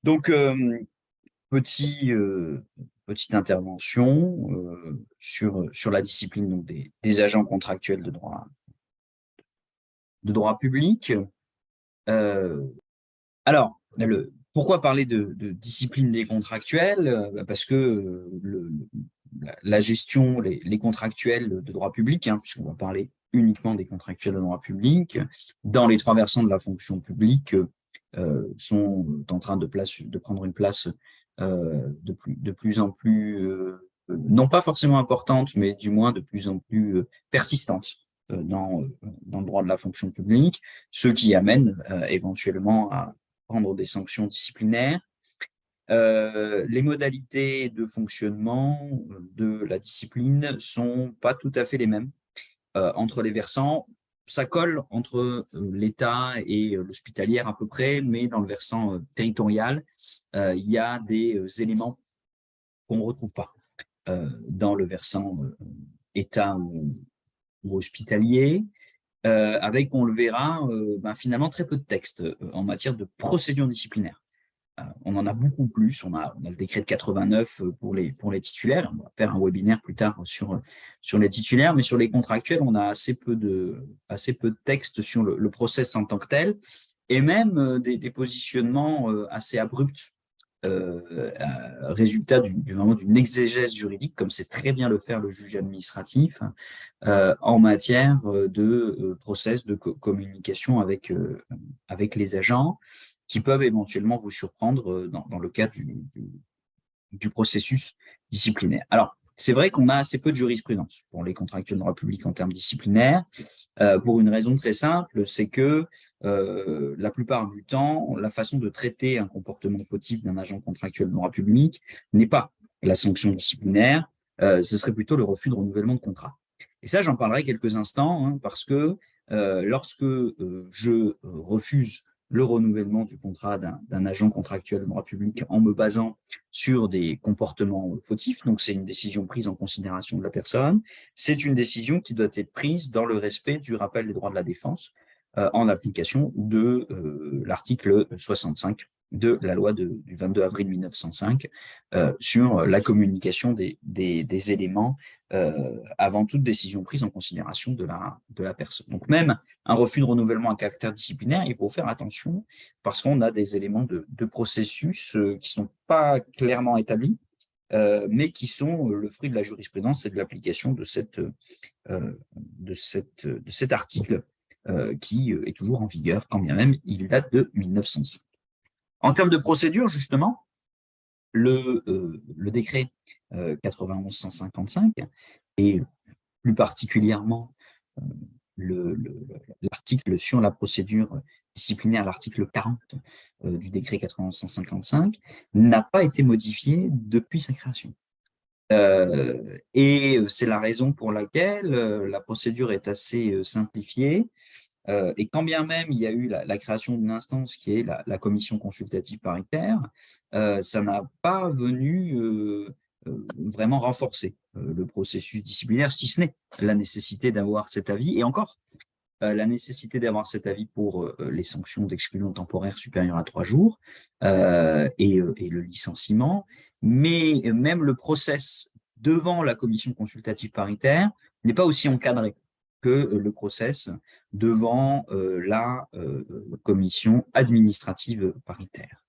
Donc, petit, petite intervention sur la discipline donc, des agents contractuels de droit public. Alors, pourquoi parler de discipline des contractuels? Parce que la gestion, les contractuels de droit public, hein, puisqu'on va parler uniquement des contractuels de droit public, dans les trois versants de la fonction publique, sont en train de prendre une place de plus en plus, non pas forcément importante, mais du moins de plus en plus persistante dans le droit de la fonction publique, ce qui amène éventuellement à prendre des sanctions disciplinaires. Les modalités de fonctionnement de la discipline sont pas tout à fait les mêmes entre les versants. Ça colle entre l'État et l'hospitalière à peu près, mais dans le versant territorial, il y a des éléments qu'on ne retrouve pas dans le versant État ou hospitalier. Avec, on le verra, finalement très peu de textes en matière de procédure disciplinaire. On en a beaucoup plus, on a le décret de 89 pour les titulaires, on va faire un webinaire plus tard sur les titulaires, mais sur les contractuels, on a assez peu de textes sur le process en tant que tel, et même des positionnements assez abrupts, résultat vraiment d'une exégèse juridique, comme c'est très bien le faire le juge administratif, en matière de process de communication avec les agents, qui peuvent éventuellement vous surprendre dans le cadre du processus disciplinaire. Alors, c'est vrai qu'on a assez peu de jurisprudence pour les contractuels de droit public en termes disciplinaires, pour une raison très simple, c'est que la plupart du temps, la façon de traiter un comportement fautif d'un agent contractuel de droit public n'est pas la sanction disciplinaire, ce serait plutôt le refus de renouvellement de contrat. Et ça, j'en parlerai quelques instants, hein, parce que lorsque je refuse le renouvellement du contrat d'un agent contractuel de droit public en me basant sur des comportements fautifs, donc c'est une décision prise en considération de la personne, c'est une décision qui doit être prise dans le respect du rappel des droits de la défense en application de l'article 65 de la loi du 22 avril 1905 sur la communication des éléments avant toute décision prise en considération de la personne. Donc même un refus de renouvellement à caractère disciplinaire, il faut faire attention parce qu'on a des éléments de processus qui ne sont pas clairement établis, mais qui sont le fruit de la jurisprudence et de l'application de cet article qui est toujours en vigueur, quand bien même il date de 1905. En termes de procédure, justement, le décret 91-155 et plus particulièrement l'article sur la procédure disciplinaire, l'article 40 du décret 91-155, n'a pas été modifié depuis sa création. Et c'est la raison pour laquelle la procédure est assez simplifiée. Et quand bien même il y a eu la création d'une instance qui est la commission consultative paritaire, ça n'a pas venu vraiment renforcer le processus disciplinaire, si ce n'est la nécessité d'avoir cet avis, et encore la nécessité d'avoir cet avis pour les sanctions d'exclusion temporaire supérieures à 3 jours et le licenciement, mais même le process devant la commission consultative paritaire n'est pas aussi encadré que le process devant la commission administrative paritaire.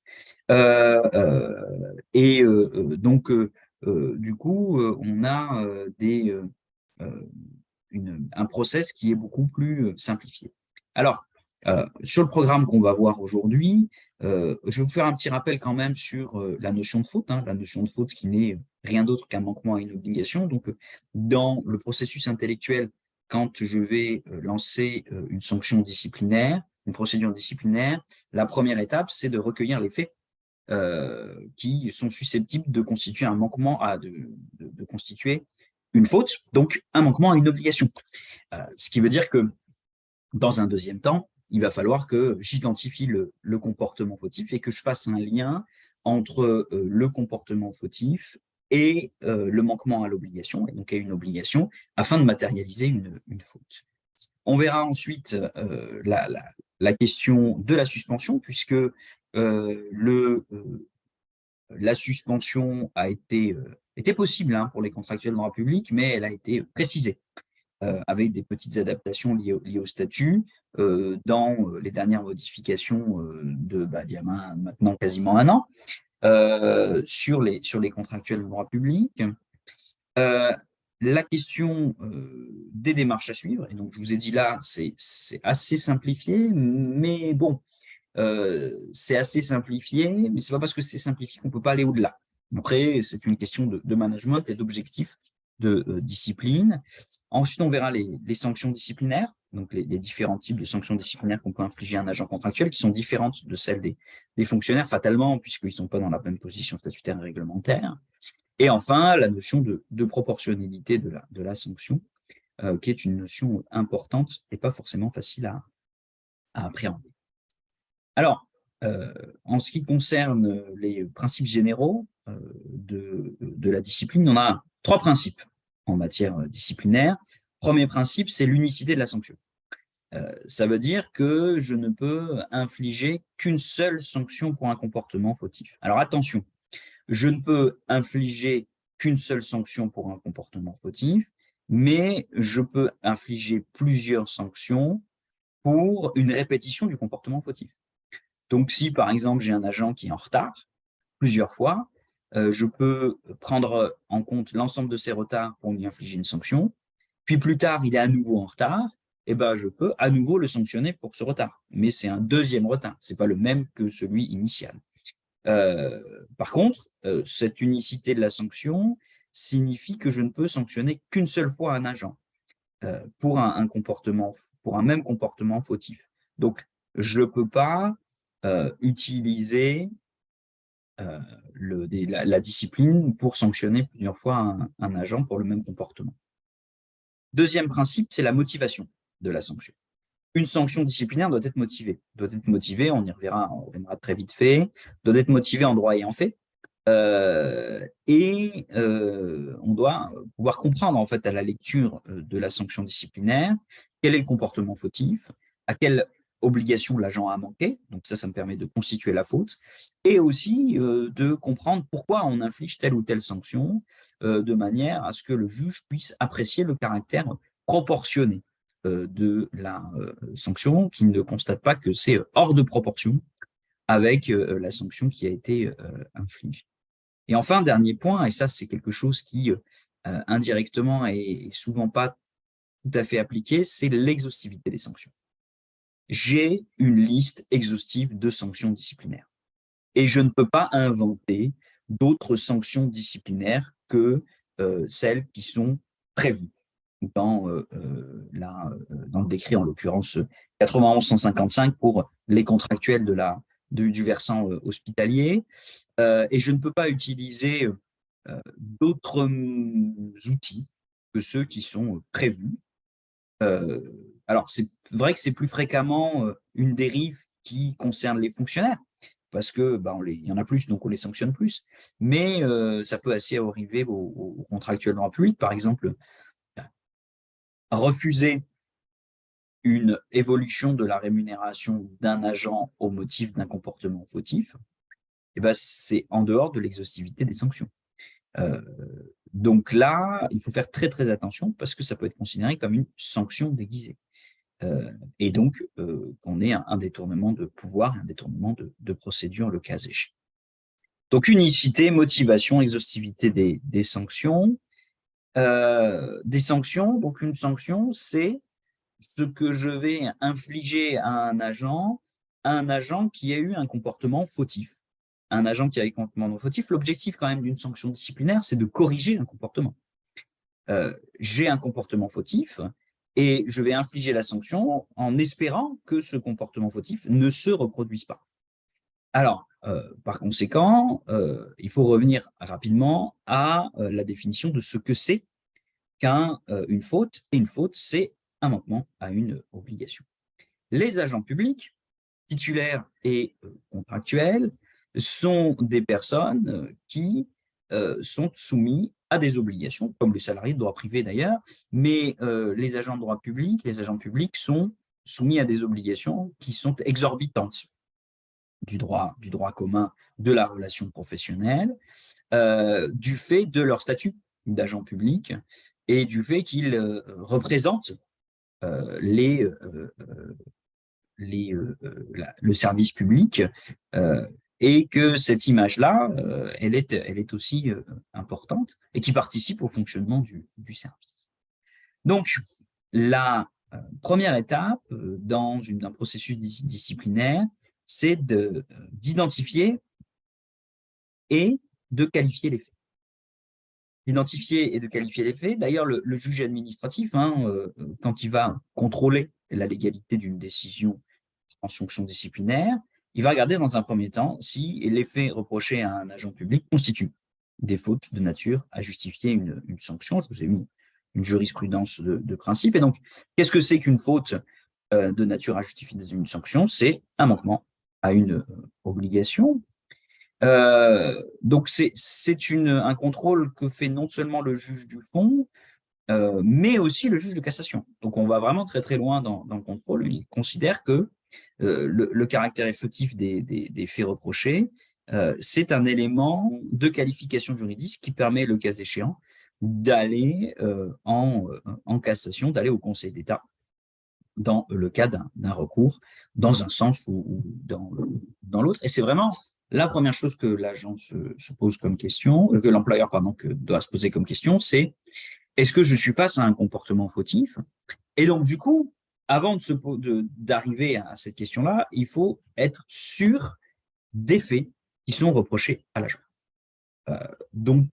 Du coup, on a un process qui est beaucoup plus simplifié. Alors, sur le programme qu'on va voir aujourd'hui, je vais vous faire un petit rappel quand même sur la notion de faute, hein, la notion de faute qui n'est rien d'autre qu'un manquement à une obligation. Donc, dans le processus intellectuel, quand je vais lancer une sanction disciplinaire, une procédure disciplinaire, la première étape, c'est de recueillir les faits qui sont susceptibles de constituer un manquement de constituer une faute, donc un manquement à une obligation. Ce qui veut dire que dans un deuxième temps, il va falloir que j'identifie le comportement fautif et que je fasse un lien entre le comportement fautif et le manquement à l'obligation, et donc à une obligation, afin de matérialiser une faute. On verra ensuite la question de la suspension, puisque La suspension était possible hein, pour les contractuels de droit public, mais elle a été précisée avec des petites adaptations liées au statut dans les dernières modifications d'il y a maintenant quasiment un an sur les contractuels de droit public. La question des démarches à suivre, et donc je vous ai dit là, c'est assez simplifié, mais bon, c'est assez simplifié, mais c'est pas parce que c'est simplifié qu'on peut pas aller au-delà. Après, c'est une question de management et d'objectifs de discipline. Ensuite, on verra les sanctions disciplinaires, donc les différents types de sanctions disciplinaires qu'on peut infliger à un agent contractuel, qui sont différentes de celles des fonctionnaires, fatalement, puisqu'ils ne sont pas dans la même position statutaire et réglementaire. Et enfin, la notion de proportionnalité de la sanction, qui est une notion importante et pas forcément facile à appréhender. Alors, en ce qui concerne les principes généraux de la discipline, on a 3 principes en matière disciplinaire. Premier principe, c'est l'unicité de la sanction. Ça veut dire que je ne peux infliger qu'une seule sanction pour un comportement fautif. Alors attention, je ne peux infliger qu'une seule sanction pour un comportement fautif, mais je peux infliger plusieurs sanctions pour une répétition du comportement fautif. Donc, si par exemple j'ai un agent qui est en retard plusieurs fois, je peux prendre en compte l'ensemble de ses retards pour lui infliger une sanction. Puis plus tard, il est à nouveau en retard, et ben je peux à nouveau le sanctionner pour ce retard. Mais c'est un deuxième retard, c'est pas le même que celui initial. Par contre, cette unicité de la sanction signifie que je ne peux sanctionner qu'une seule fois un agent pour pour un même comportement fautif. Donc, je ne peux pas utiliser la discipline pour sanctionner plusieurs fois un agent pour le même comportement. Deuxième principe, c'est la motivation de la sanction. Une sanction disciplinaire doit être motivée. On y reviendra très vite fait, doit être motivée en droit et en fait. On doit pouvoir comprendre en fait à la lecture de la sanction disciplinaire quel est le comportement fautif, à quelle obligation l'agent a manqué, donc ça me permet de constituer la faute, et aussi de comprendre pourquoi on inflige telle ou telle sanction, de manière à ce que le juge puisse apprécier le caractère proportionné de la sanction, qu'il ne constate pas que c'est hors de proportion avec la sanction qui a été infligée. Et enfin, dernier point, et ça c'est quelque chose qui indirectement est souvent pas tout à fait appliqué, c'est l'exhaustivité des sanctions. J'ai une liste exhaustive de sanctions disciplinaires et je ne peux pas inventer d'autres sanctions disciplinaires que celles qui sont prévues dans le décret, en l'occurrence 91-155 pour les contractuels du versant hospitalier. Et je ne peux pas utiliser d'autres outils que ceux qui sont prévus. Alors, c'est vrai que c'est plus fréquemment une dérive qui concerne les fonctionnaires, parce que il y en a plus, donc on les sanctionne plus. Mais ça peut assez arriver aux contractuels de droit public, par exemple, refuser une évolution de la rémunération d'un agent au motif d'un comportement fautif, et ben, c'est en dehors de l'exhaustivité des sanctions. Donc là, il faut faire très très attention parce que ça peut être considéré comme une sanction déguisée. Et donc, qu'on ait un détournement de pouvoir, un détournement de procédure le cas échéant. Donc, unicité, motivation, exhaustivité des sanctions. Donc une sanction, c'est ce que je vais infliger à un agent qui a eu un comportement fautif. Un agent qui a eu un comportement fautif, l'objectif quand même d'une sanction disciplinaire, c'est de corriger un comportement. J'ai un comportement fautif et je vais infliger la sanction en espérant que ce comportement fautif ne se reproduise pas. Alors, par conséquent, il faut revenir rapidement à la définition de ce que c'est qu'une faute. Et une faute, c'est un manquement à une obligation. Les agents publics, titulaires et contractuels, sont des personnes qui sont soumis à des obligations, comme les salariés de droit privé d'ailleurs, mais les agents de droit public, les agents publics sont soumis à des obligations qui sont exorbitantes. du droit commun de la relation professionnelle, du fait de leur statut d'agent public et du fait qu'ils représentent le service public, et que cette image-là, elle est aussi importante et qui participe au fonctionnement du service. Donc, la première étape dans un processus disciplinaire, c'est d'identifier et de qualifier les faits. D'identifier et de qualifier les faits. D'ailleurs, le juge administratif, quand il va contrôler la légalité d'une décision en sanction disciplinaire, il va regarder dans un premier temps si les faits reprochés à un agent public constituent des fautes de nature à justifier une sanction. Je vous ai mis une jurisprudence de principe. Et donc, qu'est-ce que c'est qu'une faute de nature à justifier une sanction? C'est un manquement à une obligation. Donc, c'est un contrôle que fait non seulement le juge du fond, mais aussi le juge de cassation. Donc, on va vraiment très, très loin dans le contrôle. Il considère que le caractère effectif des faits reprochés, c'est un élément de qualification juridique qui permet, le cas échéant, d'aller en cassation, d'aller au Conseil d'État dans le cas d'un recours, dans un sens ou dans l'autre. Et c'est vraiment la première chose que l'agent se pose comme question, que l'employeur, doit se poser comme question, c'est: est-ce que je suis face à un comportement fautif? Et donc, du coup, avant d'arriver à cette question-là, il faut être sûr des faits qui sont reprochés à l'agent. Donc,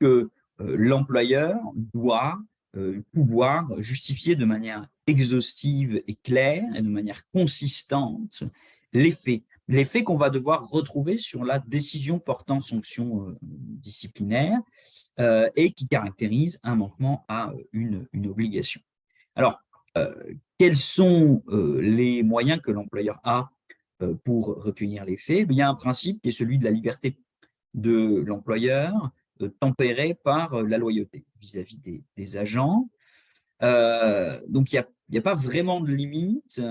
l'employeur doit pouvoir justifier de manière exhaustive et claire et de manière consistante les faits qu'on va devoir retrouver sur la décision portant sanction disciplinaire et qui caractérise un manquement à une obligation. Alors, quels sont les moyens que l'employeur a pour recueillir les faits? Il y a un principe qui est celui de la liberté de l'employeur, tempéré par la loyauté vis-à-vis des agents. Donc, il n'y a pas vraiment de limite,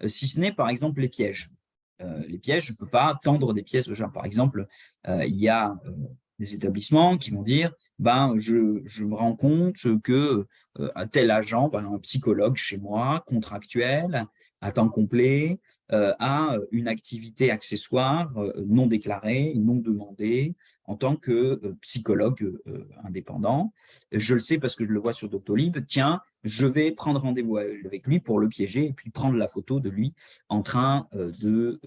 si ce n'est, par exemple, les pièges. Les pièges, je ne peux pas tendre des pièges aux gens. Par exemple, il y a des établissements qui vont dire: je me rends compte que un tel agent, un psychologue chez moi, contractuel, à temps complet, a une activité accessoire non déclarée, non demandée, en tant que psychologue indépendant. Je le sais parce que je le vois sur Doctolib. Tiens, je vais prendre rendez-vous avec lui pour le piéger et puis prendre la photo de lui en train de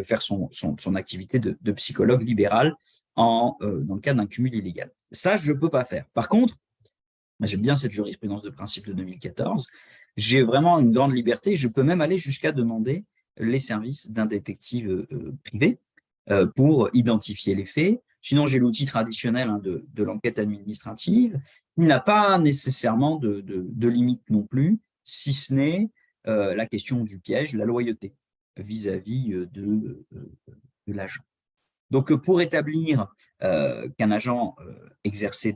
faire son activité de psychologue libéral dans le cadre d'un cumul illégal. Ça, je ne peux pas faire. Par contre, j'aime bien cette jurisprudence de principe de 2014. J'ai vraiment une grande liberté. Je peux même aller jusqu'à demander les services d'un détective privé pour identifier les faits. Sinon, j'ai l'outil traditionnel de l'enquête administrative. Il n'a pas nécessairement de limite non plus, si ce n'est la question du piège, la loyauté vis-à-vis de l'agent. Donc, pour établir qu'un agent exerçait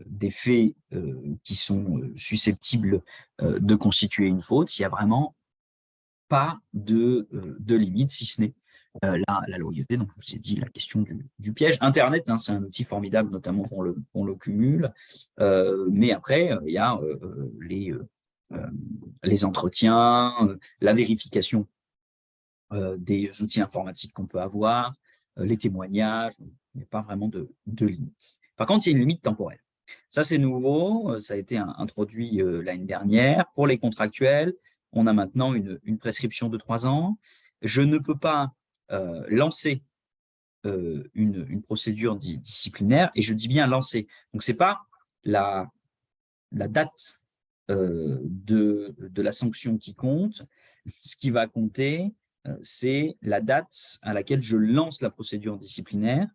des faits qui sont susceptibles de constituer une faute, il n'y a vraiment pas de limite, si ce n'est la loyauté. Donc, je vous ai dit la question du piège. Internet, c'est un outil formidable, notamment pour le cumul. Mais après, il y a les entretiens, la vérification des outils informatiques qu'on peut avoir, les témoignages. Il n'y a pas vraiment de limite. Par contre, il y a une limite temporelle. Ça, c'est nouveau. Ça a été introduit l'année dernière. Pour les contractuels, on a maintenant une prescription de 3 ans. Je ne peux pas lancer une procédure disciplinaire, et je dis bien lancer. Donc, ce n'est pas la date de la sanction qui compte. Ce qui va compter, c'est la date à laquelle je lance la procédure disciplinaire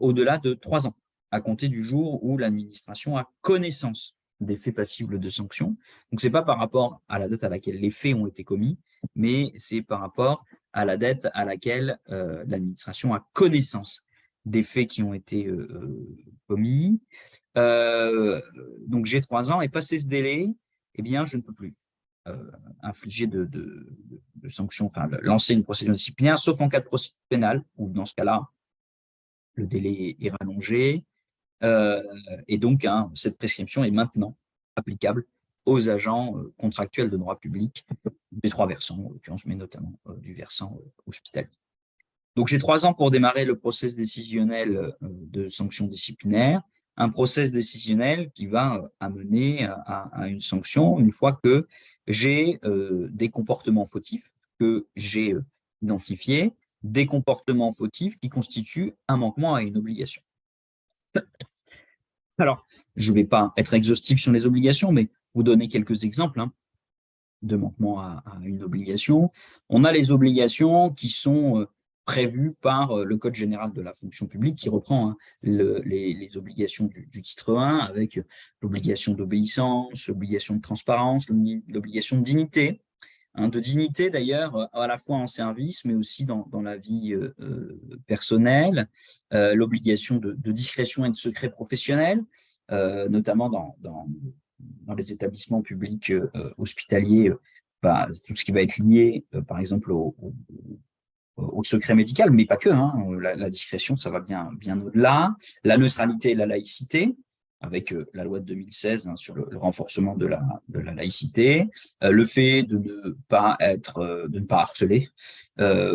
au-delà de 3 ans, à compter du jour où l'administration a connaissance des faits passibles de sanctions. Donc, ce n'est pas par rapport à la date à laquelle les faits ont été commis, mais c'est par rapport à la date à laquelle l'administration a connaissance des faits qui ont été commis. Donc, j'ai 3 ans, et passé ce délai, eh bien, je ne peux plus infliger de sanction, enfin, lancer une procédure disciplinaire, sauf en cas de procédure pénale, où dans ce cas-là, le délai est rallongé. Et donc, cette prescription est maintenant applicable aux agents contractuels de droit public des trois versants, en l'occurrence, mais notamment du versant hospitalier. Donc, j'ai 3 ans pour démarrer le process décisionnel de sanction disciplinaire, un process décisionnel qui va amener à une sanction une fois que j'ai des comportements fautifs que j'ai identifiés, des comportements fautifs qui constituent un manquement à une obligation. Alors, je ne vais pas être exhaustif sur les obligations, mais vous donner quelques exemples de manquement à une obligation. On a les obligations qui sont prévues par le Code général de la fonction publique, qui reprend les obligations du titre 1, avec l'obligation d'obéissance, l'obligation de transparence, l'obligation de dignité. De dignité d'ailleurs, à la fois en service, mais aussi dans la vie personnelle, l'obligation de discrétion et de secret professionnel, notamment dans les établissements publics hospitaliers, tout ce qui va être lié, par exemple, au secret médical, mais pas que. La discrétion, ça va bien au-delà. La neutralité et la laïcité, avec la loi de 2016 sur le renforcement de la laïcité, le fait de ne pas harceler,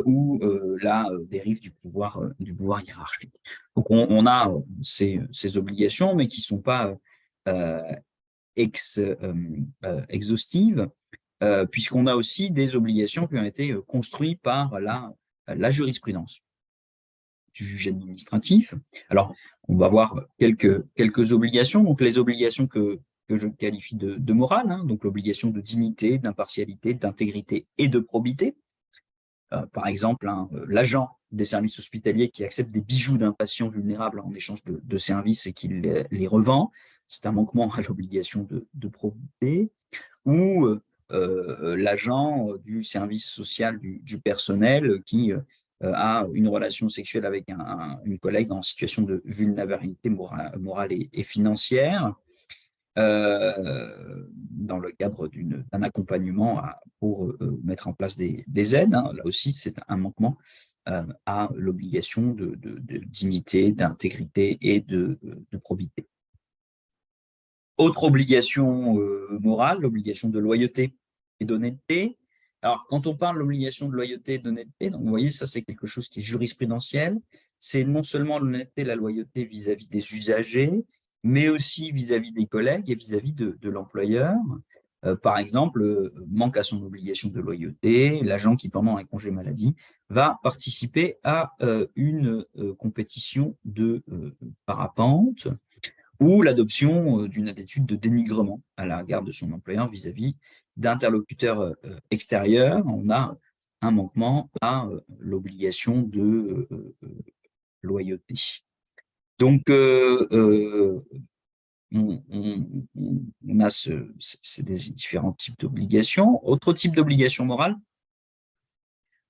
ou la dérive du pouvoir hiérarchique. Donc on a ces obligations, mais qui ne sont pas exhaustives, puisqu'on a aussi des obligations qui ont été construites par la jurisprudence du juge administratif. Alors, on va voir quelques obligations. Donc, les obligations que je qualifie de morales, donc l'obligation de dignité, d'impartialité, d'intégrité et de probité. Par exemple, l'agent des services hospitaliers qui accepte des bijoux d'un patient vulnérable en échange de services et qui les revend, c'est un manquement à l'obligation de probité. Ou l'agent du service social du personnel qui a une relation sexuelle avec une collègue en situation de vulnérabilité morale et financière, dans le cadre d'un accompagnement pour mettre en place des aides. Là aussi, c'est un manquement à l'obligation de dignité, d'intégrité et de probité. Autre obligation morale, l'obligation de loyauté et d'honnêteté. Alors, quand on parle de l'obligation de loyauté et d'honnêteté, donc vous voyez, ça c'est quelque chose qui est jurisprudentiel. C'est non seulement l'honnêteté, la loyauté vis-à-vis des usagers, mais aussi vis-à-vis des collègues et vis-à-vis de l'employeur. Par exemple, manque à son obligation de loyauté, l'agent qui, pendant un congé maladie, va participer à une compétition de parapente, ou l'adoption d'une attitude de dénigrement à l'égard de son employeur vis-à-vis d'interlocuteurs extérieurs. On a un manquement à l'obligation de loyauté. Donc, on a des différents types d'obligations. Autre type d'obligation morale,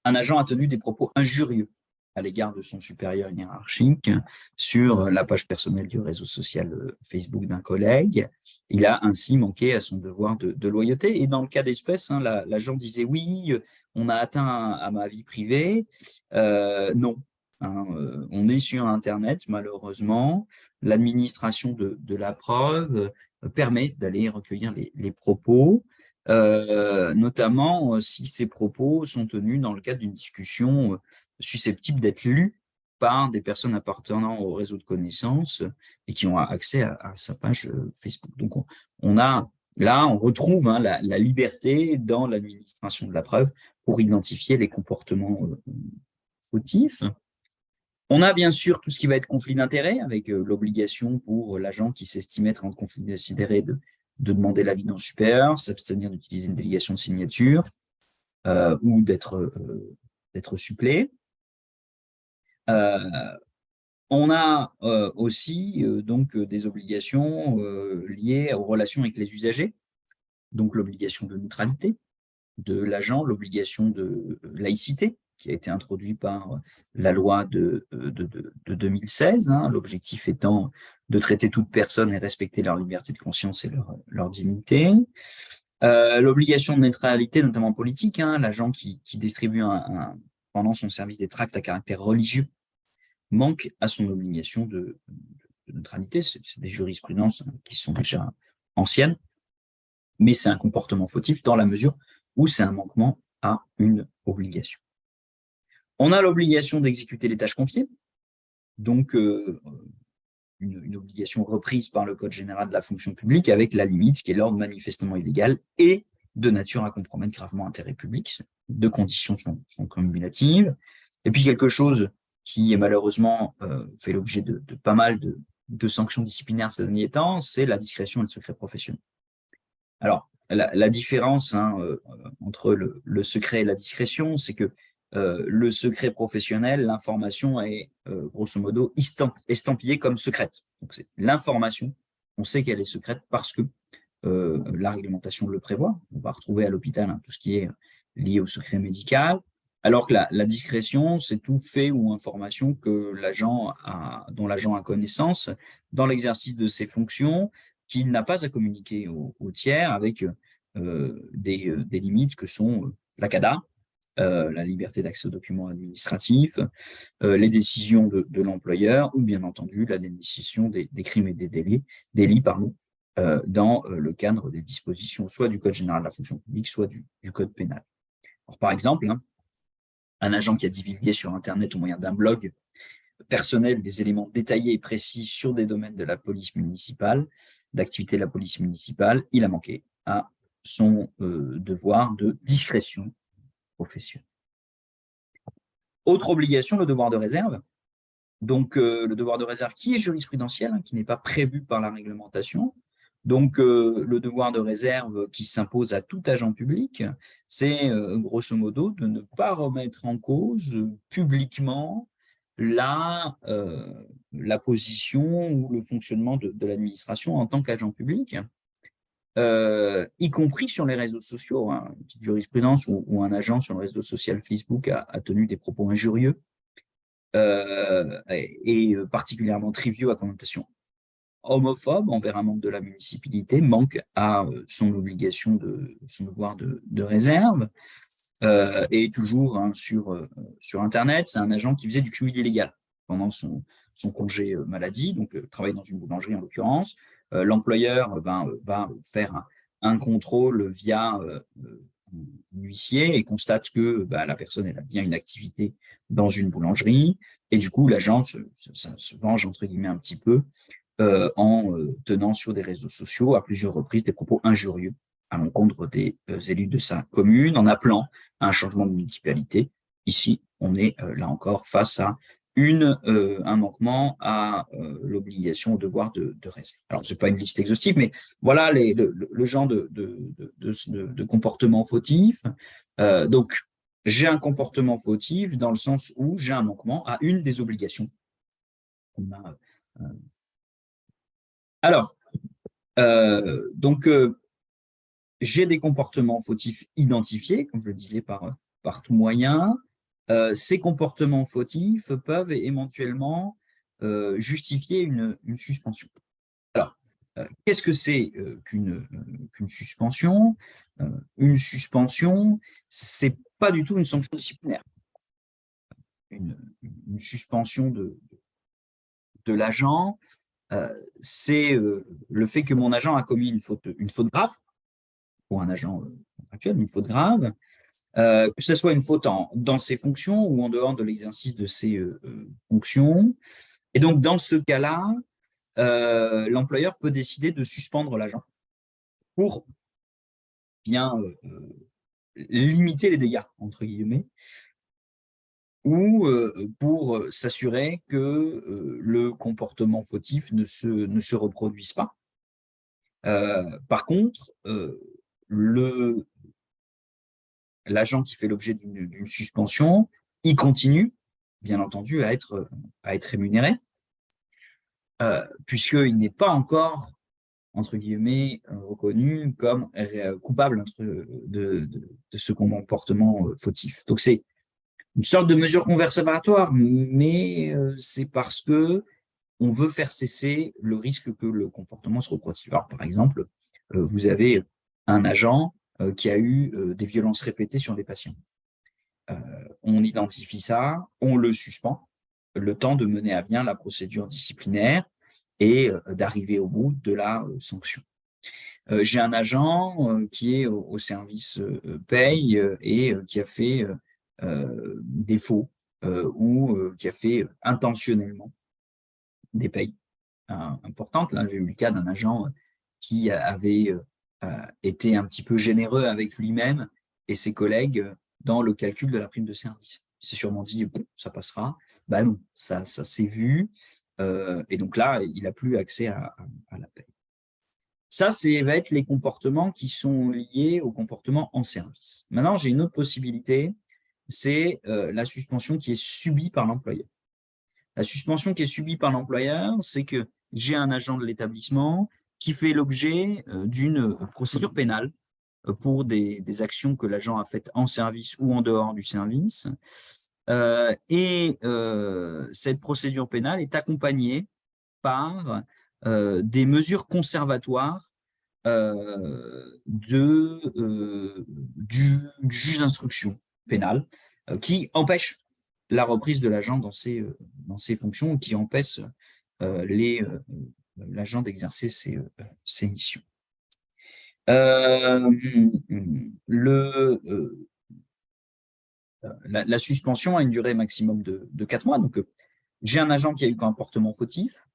un agent a tenu des propos injurieux à l'égard de son supérieur hiérarchique sur la page personnelle du réseau social Facebook d'un collègue. Il a ainsi manqué à son devoir de loyauté. Et dans le cas d'espèce, l'agent disait oui, on a atteint à ma vie privée. Non. On est sur Internet, malheureusement. L'administration de la preuve permet d'aller recueillir les propos. Notamment si ces propos sont tenus dans le cadre d'une discussion susceptible d'être lue par des personnes appartenant au réseau de connaissances et qui ont accès à sa page Facebook. Donc, on retrouve la liberté dans l'administration de la preuve pour identifier les comportements fautifs. On a bien sûr tout ce qui va être conflit d'intérêts, avec l'obligation pour l'agent qui s'estime être en conflit d'intérêts de demander l'avis d'un supérieur, s'abstenir d'utiliser une délégation de signature ou d'être supplé. On a aussi donc des obligations liées aux relations avec les usagers, donc l'obligation de neutralité de l'agent, l'obligation de laïcité qui a été introduite par la loi de 2016, l'objectif étant de traiter toute personne et respecter leur liberté de conscience et leur dignité. L'obligation de neutralité, notamment politique, hein, l'agent qui distribue pendant son service des tracts à caractère religieux manque à son obligation de neutralité. C'est des jurisprudences qui sont déjà anciennes, mais c'est un comportement fautif dans la mesure où c'est un manquement à une obligation. On a l'obligation d'exécuter les tâches confiées, donc une obligation reprise par le Code général de la fonction publique avec la limite qui est l'ordre manifestement illégal et de nature à compromettre gravement l'intérêt public. Deux conditions sont cumulatives. Et puis quelque chose qui est malheureusement fait l'objet de pas mal de sanctions disciplinaires ces derniers temps, c'est la discrétion et le secret professionnel. Alors, la différence entre le secret et la discrétion, c'est que le secret professionnel, l'information est grosso modo estampillée comme secrète. Donc, c'est l'information, on sait qu'elle est secrète parce que la réglementation le prévoit. On va retrouver à l'hôpital tout ce qui est lié au secret médical, alors que la discrétion, c'est tout fait ou information que dont l'agent a connaissance dans l'exercice de ses fonctions, qu'il n'a pas à communiquer au tiers avec des limites que sont la CADA, la liberté d'accès aux documents administratifs, les décisions de l'employeur ou bien entendu la décision des crimes et des délits dans le cadre des dispositions soit du Code général de la fonction publique, soit du Code pénal. Alors, par exemple, un agent qui a divulgué sur Internet au moyen d'un blog personnel des éléments détaillés et précis sur des domaines de la police municipale, d'activité de la police municipale, il a manqué à son devoir de discrétion professionnelle. Autre obligation, le devoir de réserve. Donc, le devoir de réserve qui est jurisprudentiel, qui n'est pas prévu par la réglementation. Donc, le devoir de réserve qui s'impose à tout agent public, c'est grosso modo de ne pas remettre en cause publiquement la position ou le fonctionnement de l'administration en tant qu'agent public, y compris sur les réseaux sociaux. Une petite jurisprudence où un agent sur le réseau social Facebook a tenu des propos injurieux et particulièrement triviaux à connotation homophobe envers un membre de la municipalité, manque à son obligation son devoir de réserve. Et toujours sur Internet, c'est un agent qui faisait du cumul illégal pendant son congé maladie, donc travaille dans une boulangerie en l'occurrence. L'employeur va faire un contrôle via huissier et constate que la personne elle a bien une activité dans une boulangerie et du coup l'agent se venge entre guillemets un petit peu en tenant sur des réseaux sociaux à plusieurs reprises des propos injurieux à l'encontre des élus de sa commune en appelant à un changement de municipalité. Ici, on est là encore face à un manquement à l'obligation au devoir de réserve. Alors, ce n'est pas une liste exhaustive, mais voilà le genre de comportement fautif. Donc, j'ai un comportement fautif dans le sens où j'ai un manquement à une des obligations qu'on a. Alors, donc, j'ai des comportements fautifs identifiés, comme je le disais, par tout moyen. Ces comportements fautifs peuvent éventuellement justifier une suspension. Alors, qu'est-ce que c'est qu'une suspension? Une suspension, c'est pas du tout une sanction disciplinaire. Une suspension de l'agent, c'est le fait que mon agent a commis une faute grave, pour un agent contractuel, une faute grave, que ce soit une faute dans ses fonctions ou en dehors de l'exercice de ses fonctions. Et donc, dans ce cas-là, l'employeur peut décider de suspendre l'agent pour bien limiter les dégâts, entre guillemets, ou pour s'assurer que le comportement fautif ne se reproduise pas. Par contre, l'agent qui fait l'objet d'une suspension, il continue, bien entendu, à être rémunéré, puisqu'il n'est pas encore, entre guillemets, reconnu comme coupable de ce comportement fautif. Donc, c'est une sorte de mesure conservatoire, mais c'est parce que on veut faire cesser le risque que le comportement se reproduise. Alors, par exemple, vous avez un agent qui a eu des violences répétées sur des patients. On identifie ça, on le suspend, le temps de mener à bien la procédure disciplinaire et d'arriver au bout de la sanction. J'ai un agent qui est au service paye et qui a fait défaut ou qui a fait intentionnellement des payes importantes. Là, j'ai eu le cas d'un agent qui avait été un petit peu généreux avec lui-même et ses collègues dans le calcul de la prime de service. Il s'est sûrement dit, bon, ça passera. Ben non, ça s'est vu. Et donc là, il n'a plus accès à la paie. Ça, va être les comportements qui sont liés au comportement en service. Maintenant, j'ai une autre possibilité, c'est la suspension qui est subie par l'employeur. La suspension qui est subie par l'employeur, c'est que j'ai un agent de l'établissement qui fait l'objet d'une procédure pénale pour des actions que l'agent a faites en service ou en dehors du service. Cette procédure pénale est accompagnée par des mesures conservatoires du juge d'instruction pénale qui empêche la reprise de l'agent dans ses fonctions, qui empêche l'agent d'exercer ses missions. La suspension a une durée maximum de 4 mois. Donc, j'ai un agent qui a eu un comportement fautif.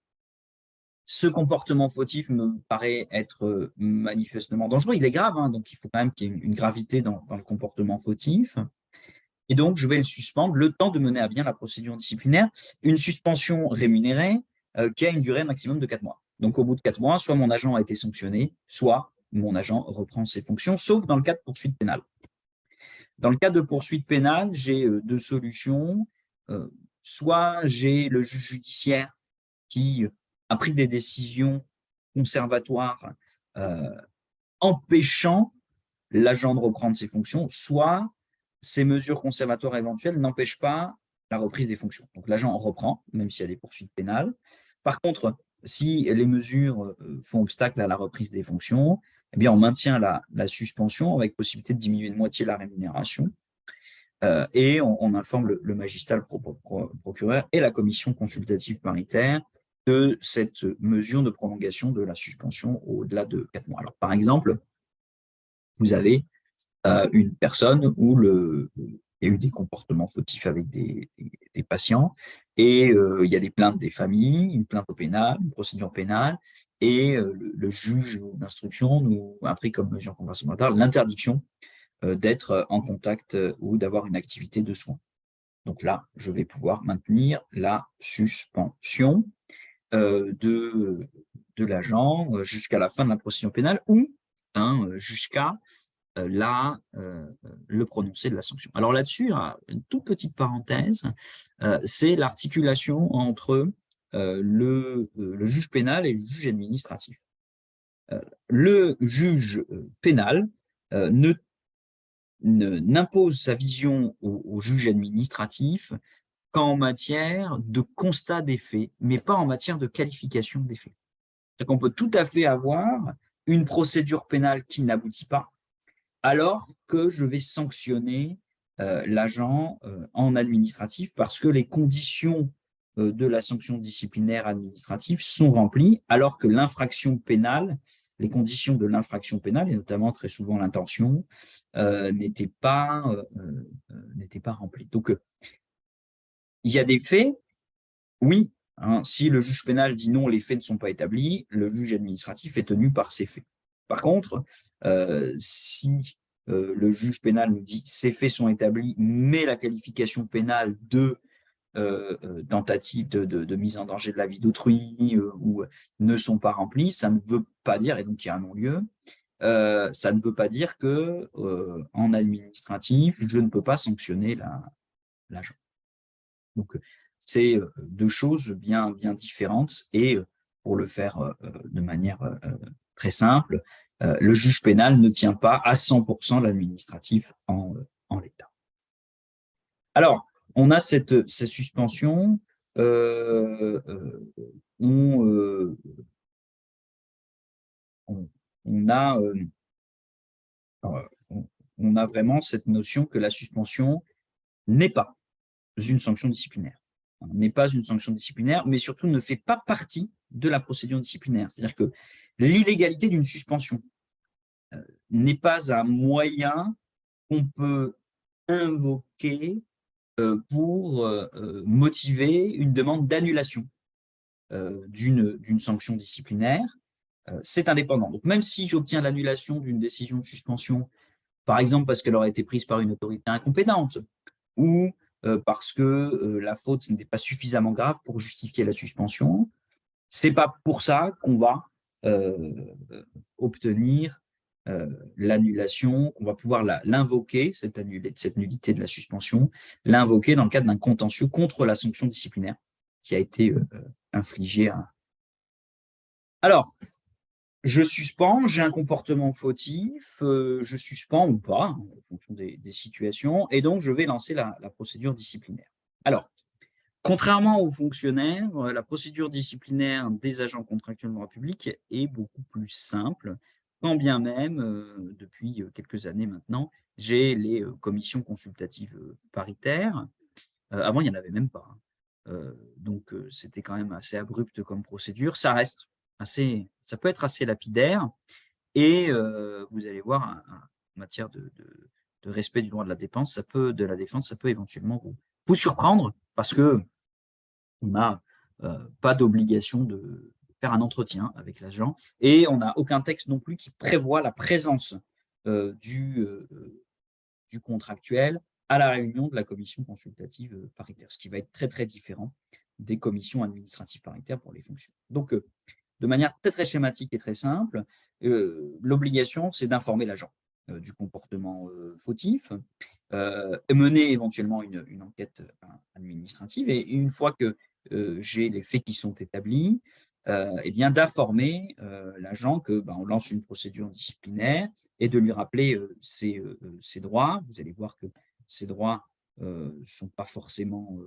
Ce comportement fautif me paraît être manifestement dangereux. Il est grave, hein, donc il faut quand même qu'il y ait une gravité dans le comportement fautif. Et donc, je vais le suspendre le temps de mener à bien la procédure disciplinaire. Une suspension rémunérée qui a une durée maximum de 4 mois. Donc, au bout de 4 mois, soit mon agent a été sanctionné, soit mon agent reprend ses fonctions, sauf dans le cas de poursuite pénale. Dans le cas de poursuite pénale, j'ai deux solutions. Soit j'ai le juge judiciaire qui a pris des décisions conservatoires empêchant l'agent de reprendre ses fonctions, soit ces mesures conservatoires éventuelles n'empêchent pas la reprise des fonctions. Donc l'agent reprend, même s'il y a des poursuites pénales. Par contre, si les mesures font obstacle à la reprise des fonctions, eh bien on maintient la suspension avec possibilité de diminuer de moitié la rémunération. Et on informe le magistrat, le procureur et la commission consultative paritaire de cette mesure de prolongation de la suspension au-delà de 4 mois. Alors, par exemple, vous avez une personne où il y a eu des comportements fautifs avec des patients et il y a des plaintes des familles, une plainte au pénal, une procédure pénale, et le juge d'instruction nous a pris comme mesure compensatoire l'interdiction d'être en contact ou d'avoir une activité de soins. Donc là, je vais pouvoir maintenir la suspension de l'agent jusqu'à la fin de la procédure pénale ou jusqu'à le prononcé de la sanction. Alors là-dessus, une toute petite parenthèse, c'est l'articulation entre le juge pénal et le juge administratif. Le juge pénal n'impose sa vision au juge administratif qu'en matière de constat des faits, mais pas en matière de qualification des faits. C'est-à-dire qu'on peut tout à fait avoir une procédure pénale qui n'aboutit pas, alors que je vais sanctionner l'agent en administratif parce que les conditions de la sanction disciplinaire administrative sont remplies, alors que l'infraction pénale, les conditions de l'infraction pénale, et notamment très souvent l'intention, n'étaient pas remplies. Donc, il y a des faits, oui, hein, si le juge pénal dit non, les faits ne sont pas établis, le juge administratif est tenu par ces faits. Par contre, si le juge pénal nous dit ces faits sont établis, mais la qualification pénale de tentative de mise en danger de la vie d'autrui ou ne sont pas remplies, ça ne veut pas dire, et donc il y a un non-lieu, ça ne veut pas dire que en administratif, je ne peux pas sanctionner l'agent. Donc, c'est deux choses bien différentes et pour le faire de manière très simple, le juge pénal ne tient pas à 100% l'administratif en l'état. Alors, on a cette suspension, on a On a vraiment cette notion que la suspension n'est pas une sanction disciplinaire. N'est pas une sanction disciplinaire, mais surtout ne fait pas partie de la procédure disciplinaire. C'est-à-dire que l'illégalité d'une suspension n'est pas un moyen qu'on peut invoquer pour motiver une demande d'annulation d'une sanction disciplinaire. C'est indépendant. Donc même si j'obtiens l'annulation d'une décision de suspension, par exemple parce qu'elle aurait été prise par une autorité incompétente, ou parce que la faute n'était pas suffisamment grave pour justifier la suspension, c'est pas pour ça qu'on va euh, obtenir l'annulation, qu'on va pouvoir l'invoquer, cette nullité de la suspension, l'invoquer dans le cadre d'un contentieux contre la sanction disciplinaire qui a été infligée à. Alors, je suspends, j'ai un comportement fautif, je suspends ou pas, en fonction des situations, et donc je vais lancer la procédure disciplinaire. Alors, contrairement aux fonctionnaires, la procédure disciplinaire des agents contractuels de droit public est beaucoup plus simple, quand bien même, depuis quelques années maintenant, j'ai les commissions consultatives paritaires. Avant, il n'y en avait même pas, hein. Donc, c'était quand même assez abrupt comme procédure. Ça peut être assez lapidaire, et vous allez voir, en matière de respect du droit de la défense, ça peut éventuellement vous surprendre, parce que on n'a pas d'obligation de faire un entretien avec l'agent, et on n'a aucun texte non plus qui prévoit la présence du contractuel à la réunion de la commission consultative paritaire, ce qui va être très très différent des commissions administratives paritaires pour les fonctions. Donc, de manière très très schématique et très simple, l'obligation, c'est d'informer l'agent du comportement fautif, et mener éventuellement une enquête administrative. Et une fois que j'ai les faits qui sont établis, eh bien d'informer l'agent que on lance une procédure disciplinaire, et de lui rappeler ses droits. Vous allez voir que ces droits sont pas forcément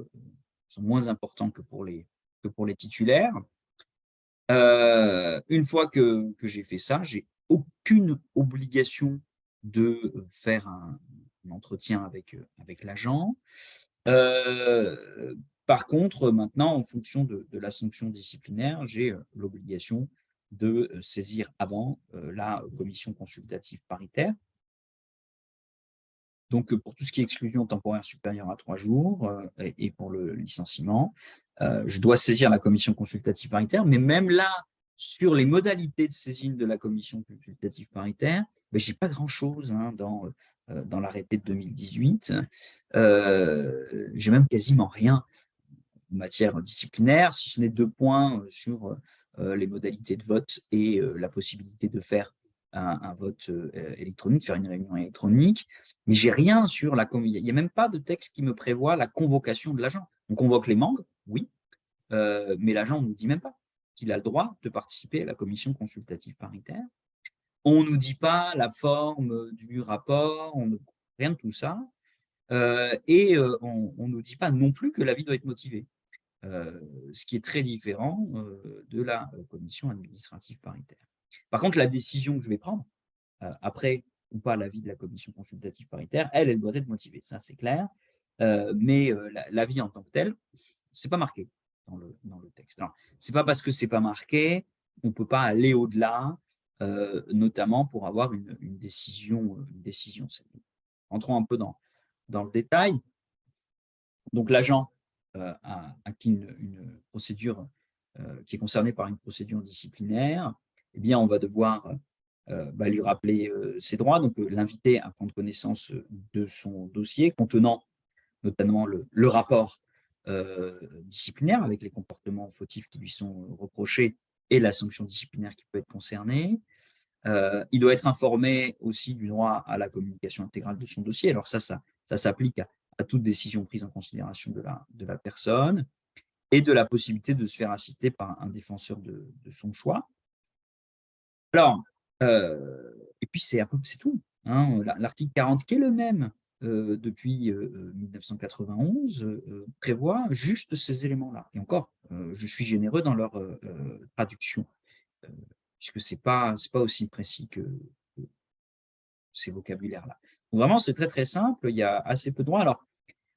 sont moins importants que pour les titulaires. Une fois que j'ai fait ça, j'ai aucune obligation de faire un entretien avec l'agent. Par contre, maintenant, en fonction de la sanction disciplinaire, j'ai l'obligation de saisir avant la commission consultative paritaire. Donc, pour tout ce qui est exclusion temporaire supérieure à 3 jours et pour le licenciement, je dois saisir la commission consultative paritaire. Mais même là, sur les modalités de saisine de la commission consultative paritaire, je n'ai pas grand-chose dans l'arrêté de 2018. J'ai même quasiment rien en matière disciplinaire, si ce n'est 2 points sur les modalités de vote et la possibilité de faire un vote électronique, faire une réunion électronique. Mais j'ai rien sur il n'y a même pas de texte qui me prévoit la convocation de l'agent. On convoque les membres, oui, mais l'agent ne nous dit même pas qu'il a le droit de participer à la commission consultative paritaire. On ne nous dit pas la forme du rapport, rien de tout ça. Et on ne nous dit pas non plus que l'avis doit être motivé. Ce qui est très différent de la commission administrative paritaire. Par contre, la décision que je vais prendre, après ou pas l'avis de la commission consultative paritaire, elle doit être motivée, ça c'est clair. Mais l'avis en tant que tel, c'est pas marqué dans le texte. Alors, c'est pas parce que c'est pas marqué qu'on peut pas aller au-delà, notamment pour avoir une décision saine. Entrons un peu dans le détail. Donc l'agent à qui une procédure qui est concernée par une procédure disciplinaire, eh bien, on va devoir lui rappeler ses droits, donc l'inviter à prendre connaissance de son dossier contenant notamment le rapport disciplinaire avec les comportements fautifs qui lui sont reprochés et la sanction disciplinaire qui peut être concernée. Il doit être informé aussi du droit à la communication intégrale de son dossier. Alors ça s'applique à toute décision prise en considération de la personne, et de la possibilité de se faire assister par un défenseur de son choix. Alors, et puis c'est tout, hein. L'article 40, qui est le même depuis 1991, prévoit juste ces éléments-là. Et encore, je suis généreux dans leur traduction, puisque c'est pas aussi précis ces vocabulaires-là. Vraiment, c'est très, très simple, il y a assez peu de droits. Alors,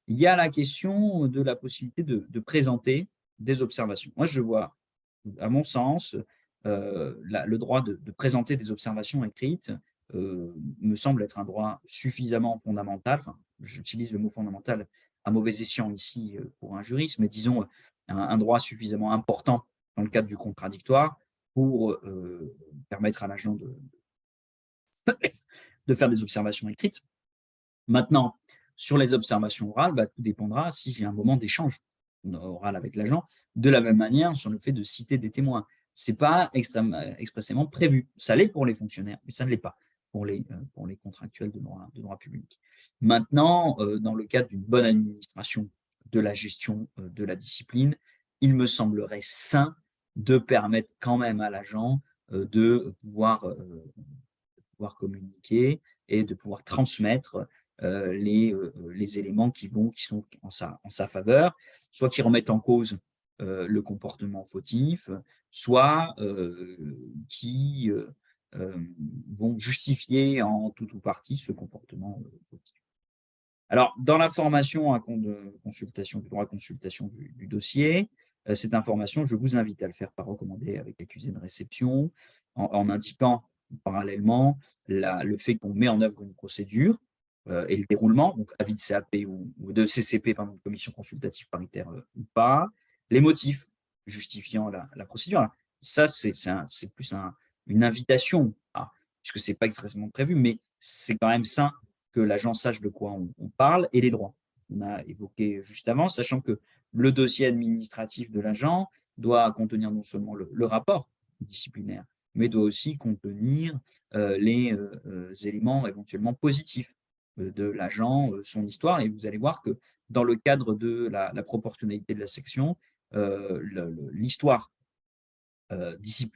il y a la question de la possibilité de présenter des observations. Moi, je vois, à mon sens, le droit de présenter des observations écrites me semble être un droit suffisamment fondamental. Enfin, j'utilise le mot fondamental à mauvais escient ici pour un juriste, mais disons un droit suffisamment important dans le cadre du contradictoire pour permettre à l'agent de faire des observations écrites. Maintenant, sur les observations orales, bah, tout dépendra si j'ai un moment d'échange oral avec l'agent. De la même manière, sur le fait de citer des témoins. Ce n'est pas expressément prévu. Ça l'est pour les fonctionnaires, mais ça ne l'est pas pour les contractuels de droit public. Maintenant, dans le cadre d'une bonne administration de la gestion de la discipline, il me semblerait sain de permettre quand même à l'agent de pouvoir communiquer et de pouvoir transmettre les éléments qui sont en sa faveur, soit qui remettent en cause le comportement fautif, soit qui vont justifier en tout ou partie ce comportement fautif. Alors, dans l'information de consultation, du droit à consultation du dossier, cette information, je vous invite à le faire par recommandé avec l'accusé de réception, en indiquant parallèlement le fait qu'on met en œuvre une procédure et le déroulement, donc avis de CAP ou de CCP, pardon, de commission consultative paritaire ou pas, les motifs justifiant la procédure. Alors, ça, c'est plus une invitation, puisque ce n'est pas expressément prévu, mais c'est quand même sain que l'agent sache de quoi on parle et les droits. On a évoqué juste avant, sachant que le dossier administratif de l'agent doit contenir non seulement le rapport disciplinaire, mais doit aussi contenir les éléments éventuellement positifs de l'agent, son histoire. Et vous allez voir que dans le cadre de la proportionnalité de la section, l'histoire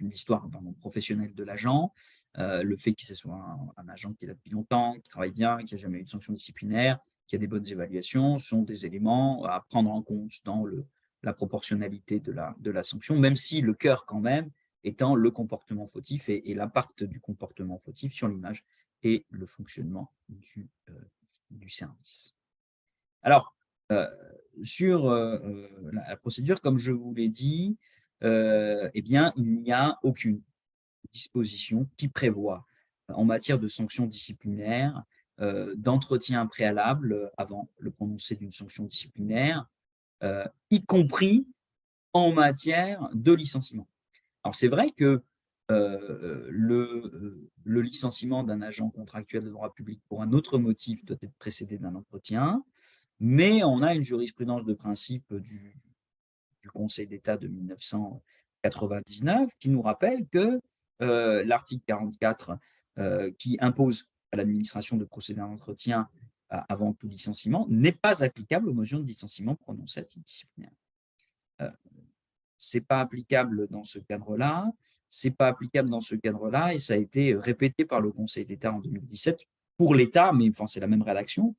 l'histoire professionnelle de l'agent, le fait que ce soit un agent qui est là depuis longtemps, qui travaille bien, qui n'a jamais eu de sanction disciplinaire, qui a des bonnes évaluations, sont des éléments à prendre en compte dans la proportionnalité de la sanction, même si le cœur quand même étant le comportement fautif et l'impact du comportement fautif sur l'image et le fonctionnement du service. Alors, sur la procédure, comme je vous l'ai dit, eh bien, il n'y a aucune disposition qui prévoit, en matière de sanctions disciplinaires, d'entretien préalable avant le prononcé d'une sanction disciplinaire, y compris en matière de licenciement. Alors, c'est vrai que le licenciement d'un agent contractuel de droit public pour un autre motif doit être précédé d'un entretien, mais on a une jurisprudence de principe du Conseil d'État de 1999 qui nous rappelle que l'article 44 qui impose à l'administration de procéder à un entretien avant tout licenciement n'est pas applicable aux motions de licenciement prononcées à titre disciplinaire. C'est pas applicable dans ce cadre-là, c'est pas applicable dans ce cadre-là et ça a été répété par le Conseil d'État en 2017 pour l'État, mais enfin, c'est la même rédaction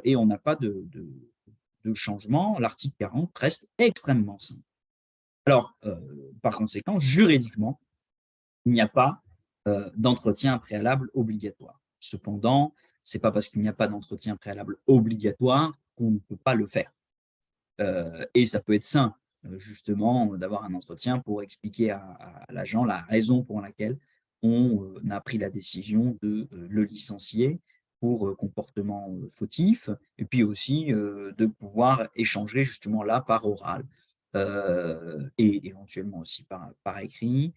et on n'a pas de changement. L'article 40 reste extrêmement simple. Alors, par conséquent, juridiquement, il n'y a pas d'entretien préalable obligatoire. Cependant, ce n'est pas parce qu'il n'y a pas d'entretien préalable obligatoire qu'on ne peut pas le faire. Et ça peut être sain, justement, d'avoir un entretien pour expliquer à l'agent la raison pour laquelle on a pris la décision de le licencier pour comportement fautif, et puis aussi de pouvoir échanger justement là par oral et éventuellement aussi par écrit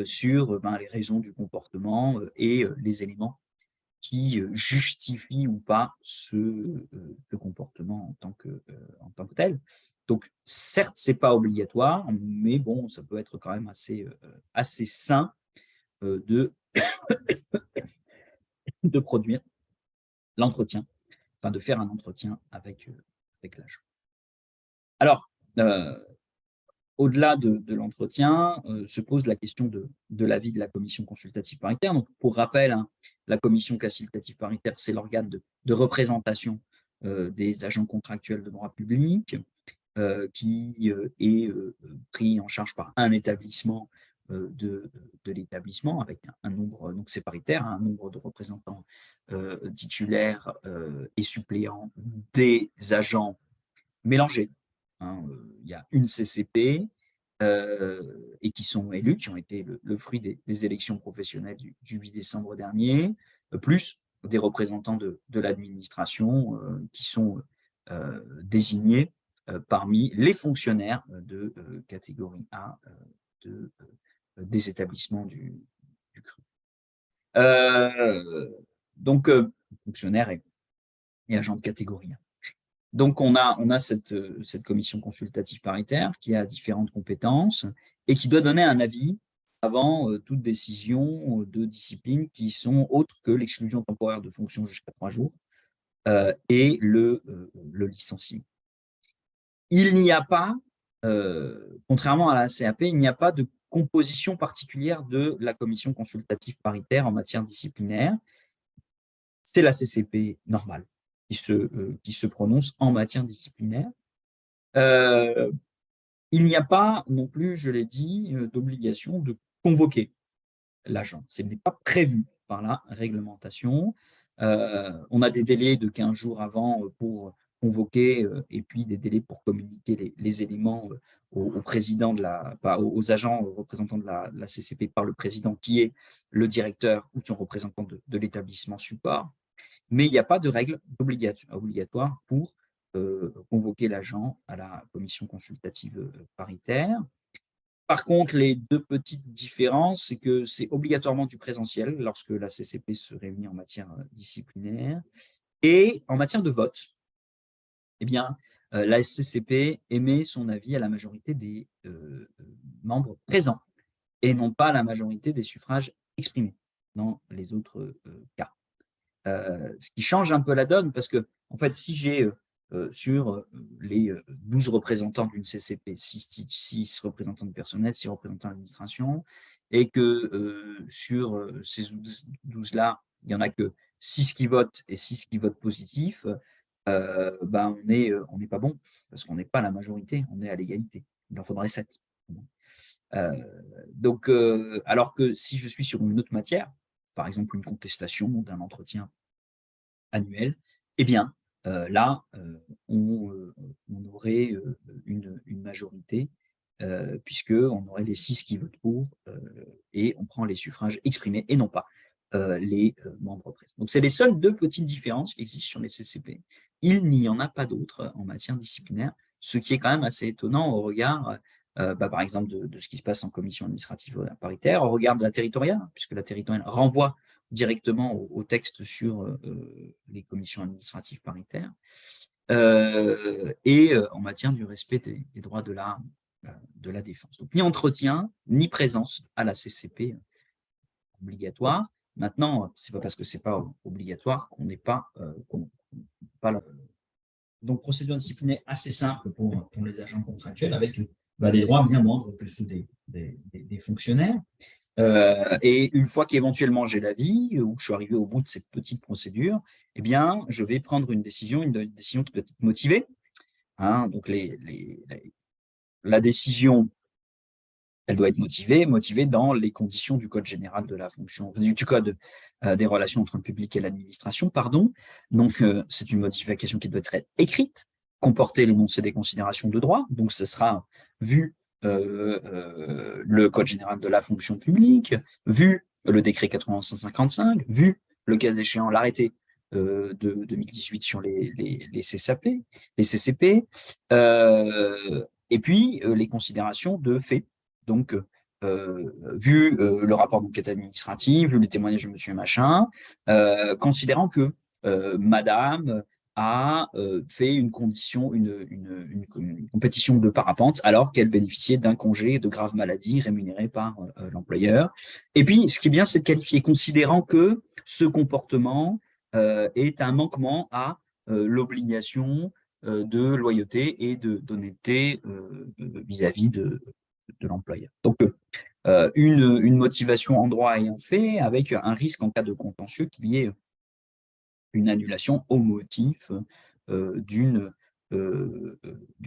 sur les raisons du comportement et les éléments qui justifie ou pas ce comportement en tant que tel. Donc, certes, ce n'est pas obligatoire, mais bon, ça peut être quand même assez sain de, de produire l'entretien, enfin de faire un entretien avec l'agent. Alors, au-delà de l'entretien, se pose la question de l'avis de la commission consultative paritaire. Donc, pour rappel, la commission consultative paritaire, c'est l'organe de représentation des agents contractuels de droit public qui est pris en charge par un établissement de l'établissement, avec un nombre, donc c'est paritaire, un nombre de représentants titulaires et suppléants des agents mélangés. Hein, il y a une CCP et qui sont élus, qui ont été le fruit des élections professionnelles du 8 décembre dernier, plus des représentants de l'administration qui sont désignés parmi les fonctionnaires de catégorie A des établissements du CRU. Donc, fonctionnaires et agents de catégorie A. Donc, on a cette commission consultative paritaire qui a différentes compétences et qui doit donner un avis avant toute décision de discipline qui sont autres que l'exclusion temporaire de fonction jusqu'à 3 jours et le licenciement. Il n'y a pas, contrairement à la CAP, il n'y a pas de composition particulière de la commission consultative paritaire en matière disciplinaire. C'est la CCP normale qui se prononce en matière disciplinaire. Il n'y a pas non plus, je l'ai dit, d'obligation de convoquer l'agent. Ce n'est pas prévu par la réglementation. On a des délais de 15 jours avant pour convoquer et puis des délais pour communiquer les éléments au président aux agents représentants de la CCP par le président qui est le directeur ou son représentant de l'établissement support. Mais il n'y a pas de règle obligatoire pour convoquer l'agent à la commission consultative paritaire. Par contre, les deux petites différences, c'est que c'est obligatoirement du présentiel lorsque la CCP se réunit en matière disciplinaire. Et en matière de vote, eh bien, la CCP émet son avis à la majorité des membres présents et non pas à la majorité des suffrages exprimés dans les autres cas. Ce qui change un peu la donne, parce que, en fait, si j'ai sur les 12 représentants d'une CCP, 6 représentants de personnel, 6 représentants de l'administration, et que sur ces 12-là, il n'y en a que 6 qui votent et 6 qui votent positif, ben on n'est pas bon, parce qu'on n'est pas la majorité, on est à l'égalité. Il en faudrait 7. Donc, alors que si je suis sur une autre matière, par exemple une contestation d'un entretien annuel, eh bien, là, on aurait une majorité, puisqu'on aurait les 6 qui votent pour, et on prend les suffrages exprimés et non pas les membres présents. Donc, c'est les seules 2 petites différences qui existent sur les CCP. Il n'y en a pas d'autres en matière disciplinaire, ce qui est quand même assez étonnant au regard, par exemple, de ce qui se passe en commission administrative paritaire, au regard de la territoriale, puisque la territoriale renvoie directement au texte sur les commissions administratives paritaires, et en matière du respect des droits de la défense. Donc, ni entretien, ni présence à la CCP obligatoire. Maintenant, ce n'est pas parce que ce n'est pas obligatoire qu'on n'est pas, là. Donc, procédure disciplinaire assez simple pour les agents contractuels, avec des droits bien moindres que ceux des fonctionnaires. Et une fois qu'éventuellement j'ai l'avis, ou je suis arrivé au bout de cette petite procédure, eh bien, je vais prendre une décision qui doit être motivée. Hein, donc, la décision, elle doit être motivée dans les conditions du Code général de la fonction, du Code des relations entre le public et l'administration, pardon. Donc, c'est une modification qui doit être écrite, comporter l'énoncé des considérations de droit. Donc, ce sera vu le Code général de la fonction publique, vu le décret 8155, vu, le cas échéant, l'arrêté de 2018 sur les CCP, et puis les considérations de fait. Donc, vu le rapport d'enquête administrative, vu les témoignages de monsieur machin, considérant que madame a fait une compétition de parapente alors qu'elle bénéficiait d'un congé de grave maladie rémunéré par l'employeur. Et puis, ce qui est bien, c'est de qualifier, considérant que ce comportement est un manquement à l'obligation de loyauté et d'honnêteté vis-à-vis de l'employeur. Donc, une motivation en droit ayant fait, avec un risque en cas de contentieux qu'il y ait une annulation au motif d'une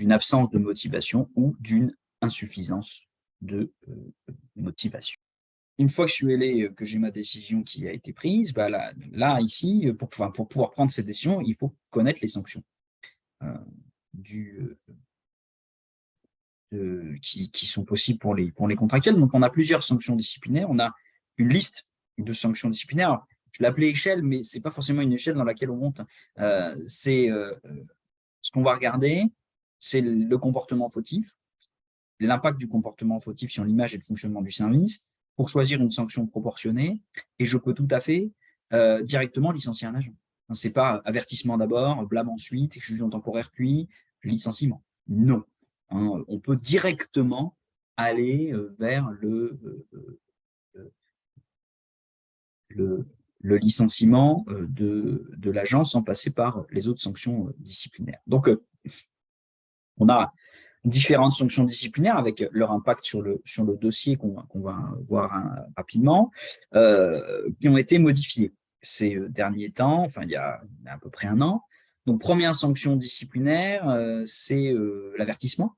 absence de motivation ou d'une insuffisance de motivation. Une fois que je suis allé, que j'ai ma décision qui a été prise, bah là ici, pour pouvoir prendre cette décision, il faut connaître les sanctions du, qui sont possibles pour les contractuels. Donc, on a plusieurs sanctions disciplinaires. On a une liste de sanctions disciplinaires. Alors, je l'appelais échelle, mais ce n'est pas forcément une échelle dans laquelle on monte. Ce qu'on va regarder, c'est le comportement fautif, l'impact du comportement fautif sur l'image et le fonctionnement du service, pour choisir une sanction proportionnée. Et je peux tout à fait directement licencier un agent. Ce n'est pas avertissement d'abord, blâme ensuite, exclusion temporaire, puis licenciement. Non. On peut directement aller vers le, le licenciement de l'agent sans passer par les autres sanctions disciplinaires. Donc, on a différentes sanctions disciplinaires avec leur impact sur le dossier qu'on va voir rapidement, qui ont été modifiées ces derniers temps, enfin il y a à peu près un an. Donc, première sanction disciplinaire, c'est l'avertissement.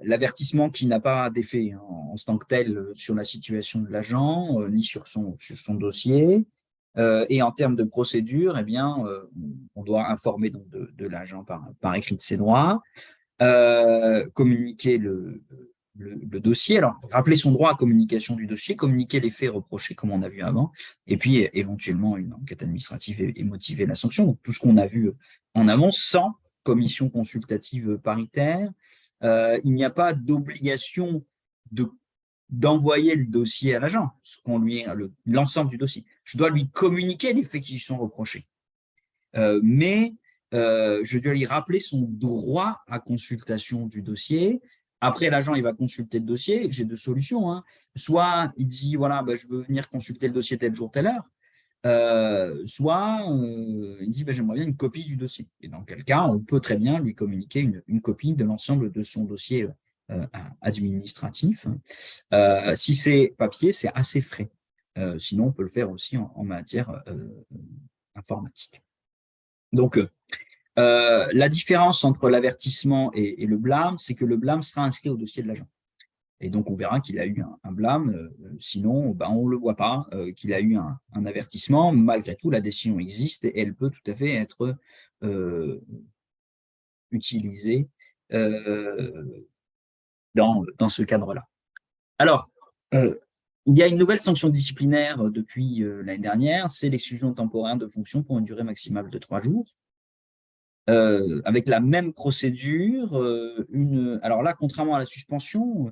L'avertissement qui n'a pas d'effet en tant que tel sur la situation de l'agent, ni sur son dossier. Et en termes de procédure, eh bien, on doit informer donc de l'agent par écrit de ses droits, communiquer le dossier. Alors, rappeler son droit à communication du dossier, communiquer les faits reprochés, comme on a vu avant, et puis éventuellement une enquête administrative et motiver la sanction. Donc, tout ce qu'on a vu en amont, sans commission consultative paritaire. Il n'y a pas d'obligation d'envoyer le dossier à l'agent, l'ensemble du dossier. Je dois lui communiquer les faits qui lui sont reprochés. Mais je dois lui rappeler son droit à consultation du dossier. Après, l'agent, il va consulter le dossier. J'ai deux solutions. Hein. Soit il dit, voilà, bah, je veux venir consulter le dossier tel jour, telle heure. Soit il dit, bah, j'aimerais bien une copie du dossier. Et dans quel cas, on peut très bien lui communiquer une copie de l'ensemble de son dossier administratif. Si c'est papier, c'est assez frais. Sinon, on peut le faire aussi en matière informatique. Donc, la différence entre l'avertissement et le blâme, c'est que le blâme sera inscrit au dossier de l'agent. Et donc, on verra qu'il a eu un blâme. Sinon, ben, on ne le voit pas, qu'il a eu un avertissement. Malgré tout, la décision existe et elle peut tout à fait être utilisée dans ce cadre-là. Alors, il y a une nouvelle sanction disciplinaire depuis l'année dernière, c'est l'exclusion temporaire de fonction pour une durée maximale de 3 jours. Avec la même procédure, alors là, contrairement à la suspension,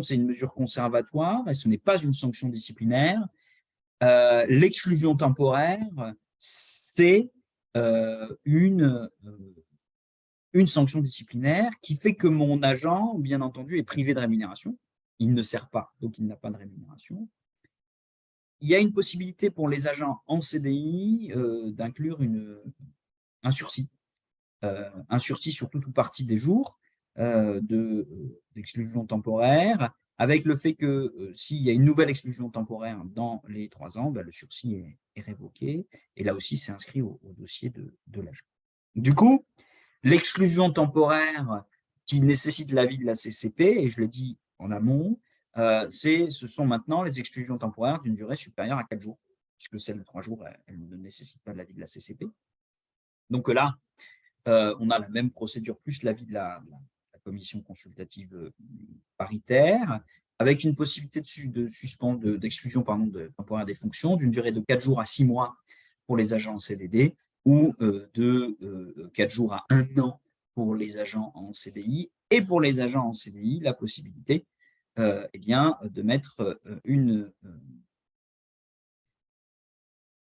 c'est une mesure conservatoire et ce n'est pas une sanction disciplinaire. L'exclusion temporaire, c'est une sanction disciplinaire qui fait que mon agent, bien entendu, est privé de rémunération. Il ne sert pas, donc il n'a pas de rémunération. Il y a une possibilité pour les agents en CDI d'inclure un sursis. Un sursis sur toute ou partie des jours d'exclusion temporaire, avec le fait que s'il y a une nouvelle exclusion temporaire dans les 3 ans, le sursis est révoqué. Et là aussi, c'est inscrit au dossier de l'agent. Du coup, l'exclusion temporaire qui nécessite l'avis de la CCP, et je le dis en amont, ce sont maintenant les exclusions temporaires d'une durée supérieure à 4 jours, puisque celle de 3 jours, elle ne nécessite pas l'avis de la CCP. Donc là, on a la même procédure plus l'avis de la commission consultative paritaire, avec une possibilité d'exclusion temporaire des fonctions d'une durée de 4 jours à 6 mois pour les agents en CDD ou de 4 jours à 1 an pour les agents en CDI. Et pour les agents en CDI, la possibilité de mettre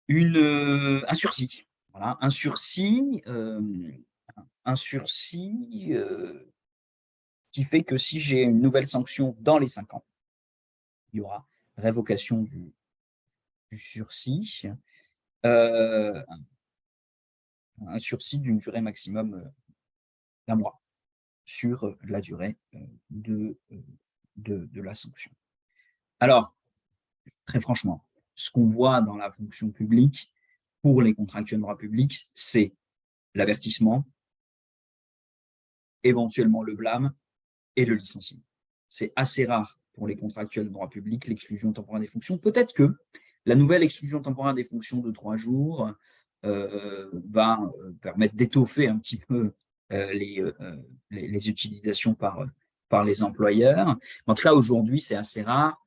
un sursis. Voilà, un sursis qui fait que si j'ai une nouvelle sanction dans les 5 ans, il y aura révocation du sursis, un sursis d'une durée maximum d'1 mois sur la durée de la sanction. Alors, très franchement, ce qu'on voit dans la fonction publique pour les contractuels de droit public, c'est l'avertissement, éventuellement le blâme et le licenciement. c'est assez rare pour les contractuels de droit public, l'exclusion temporaire des fonctions. Peut-être que la nouvelle exclusion temporaire des fonctions de 3 jours va permettre d'étoffer un petit peu les utilisations par les employeurs. En tout cas, aujourd'hui, c'est assez rare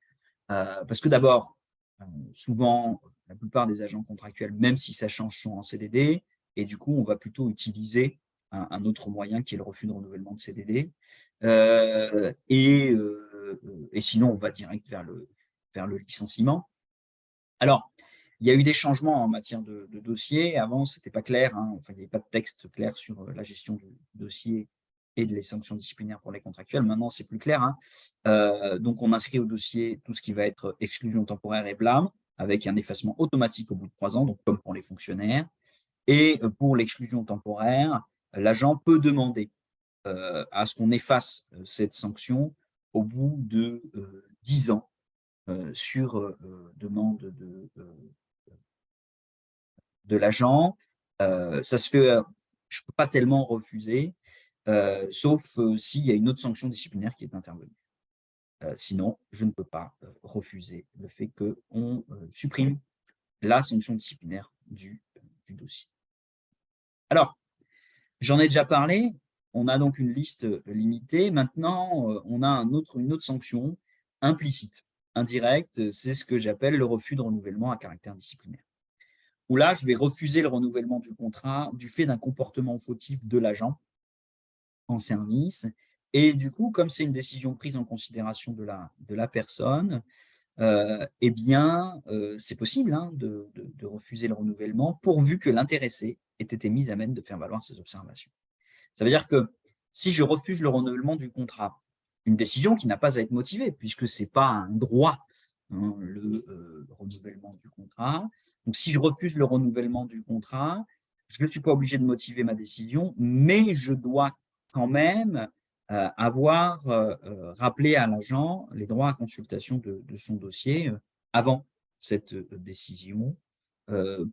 parce que d'abord, souvent, la plupart des agents contractuels, même si ça change, sont en CDD, et du coup, on va plutôt utiliser un autre moyen qui est le refus de renouvellement de CDD. Et sinon, on va direct vers le licenciement. Alors, il y a eu des changements en matière de dossier. Avant, ce n'était pas clair, hein. Enfin, il n'y avait pas de texte clair sur la gestion du dossier et les sanctions disciplinaires pour les contractuels. Maintenant, c'est plus clair, hein. Donc, on inscrit au dossier tout ce qui va être exclusion temporaire et blâme, avec un effacement automatique au bout de 3 ans, donc comme pour les fonctionnaires. Et pour l'exclusion temporaire, l'agent peut demander à ce qu'on efface cette sanction au bout de 10 ans sur demande de l'agent. Ça se fait, je ne peux pas tellement refuser, sauf s'il y a une autre sanction disciplinaire qui est intervenue. Sinon, je ne peux pas refuser le fait qu'on supprime la sanction disciplinaire du dossier. Alors, j'en ai déjà parlé, on a donc une liste limitée. Maintenant, on a une autre sanction implicite, indirecte, c'est ce que j'appelle le refus de renouvellement à caractère disciplinaire. Où là, je vais refuser le renouvellement du contrat du fait d'un comportement fautif de l'agent en service. Et du coup, comme c'est une décision prise en considération de la personne, eh bien, c'est possible hein, de refuser le renouvellement pourvu que l'intéressé ait été mis à même de faire valoir ses observations. Ça veut dire que si je refuse le renouvellement du contrat, une décision qui n'a pas à être motivée, puisque ce n'est pas un droit, hein, le renouvellement du contrat. Donc, si je refuse le renouvellement du contrat, je ne suis pas obligé de motiver ma décision, mais je dois quand même avoir rappelé à l'agent les droits à consultation de son dossier avant cette décision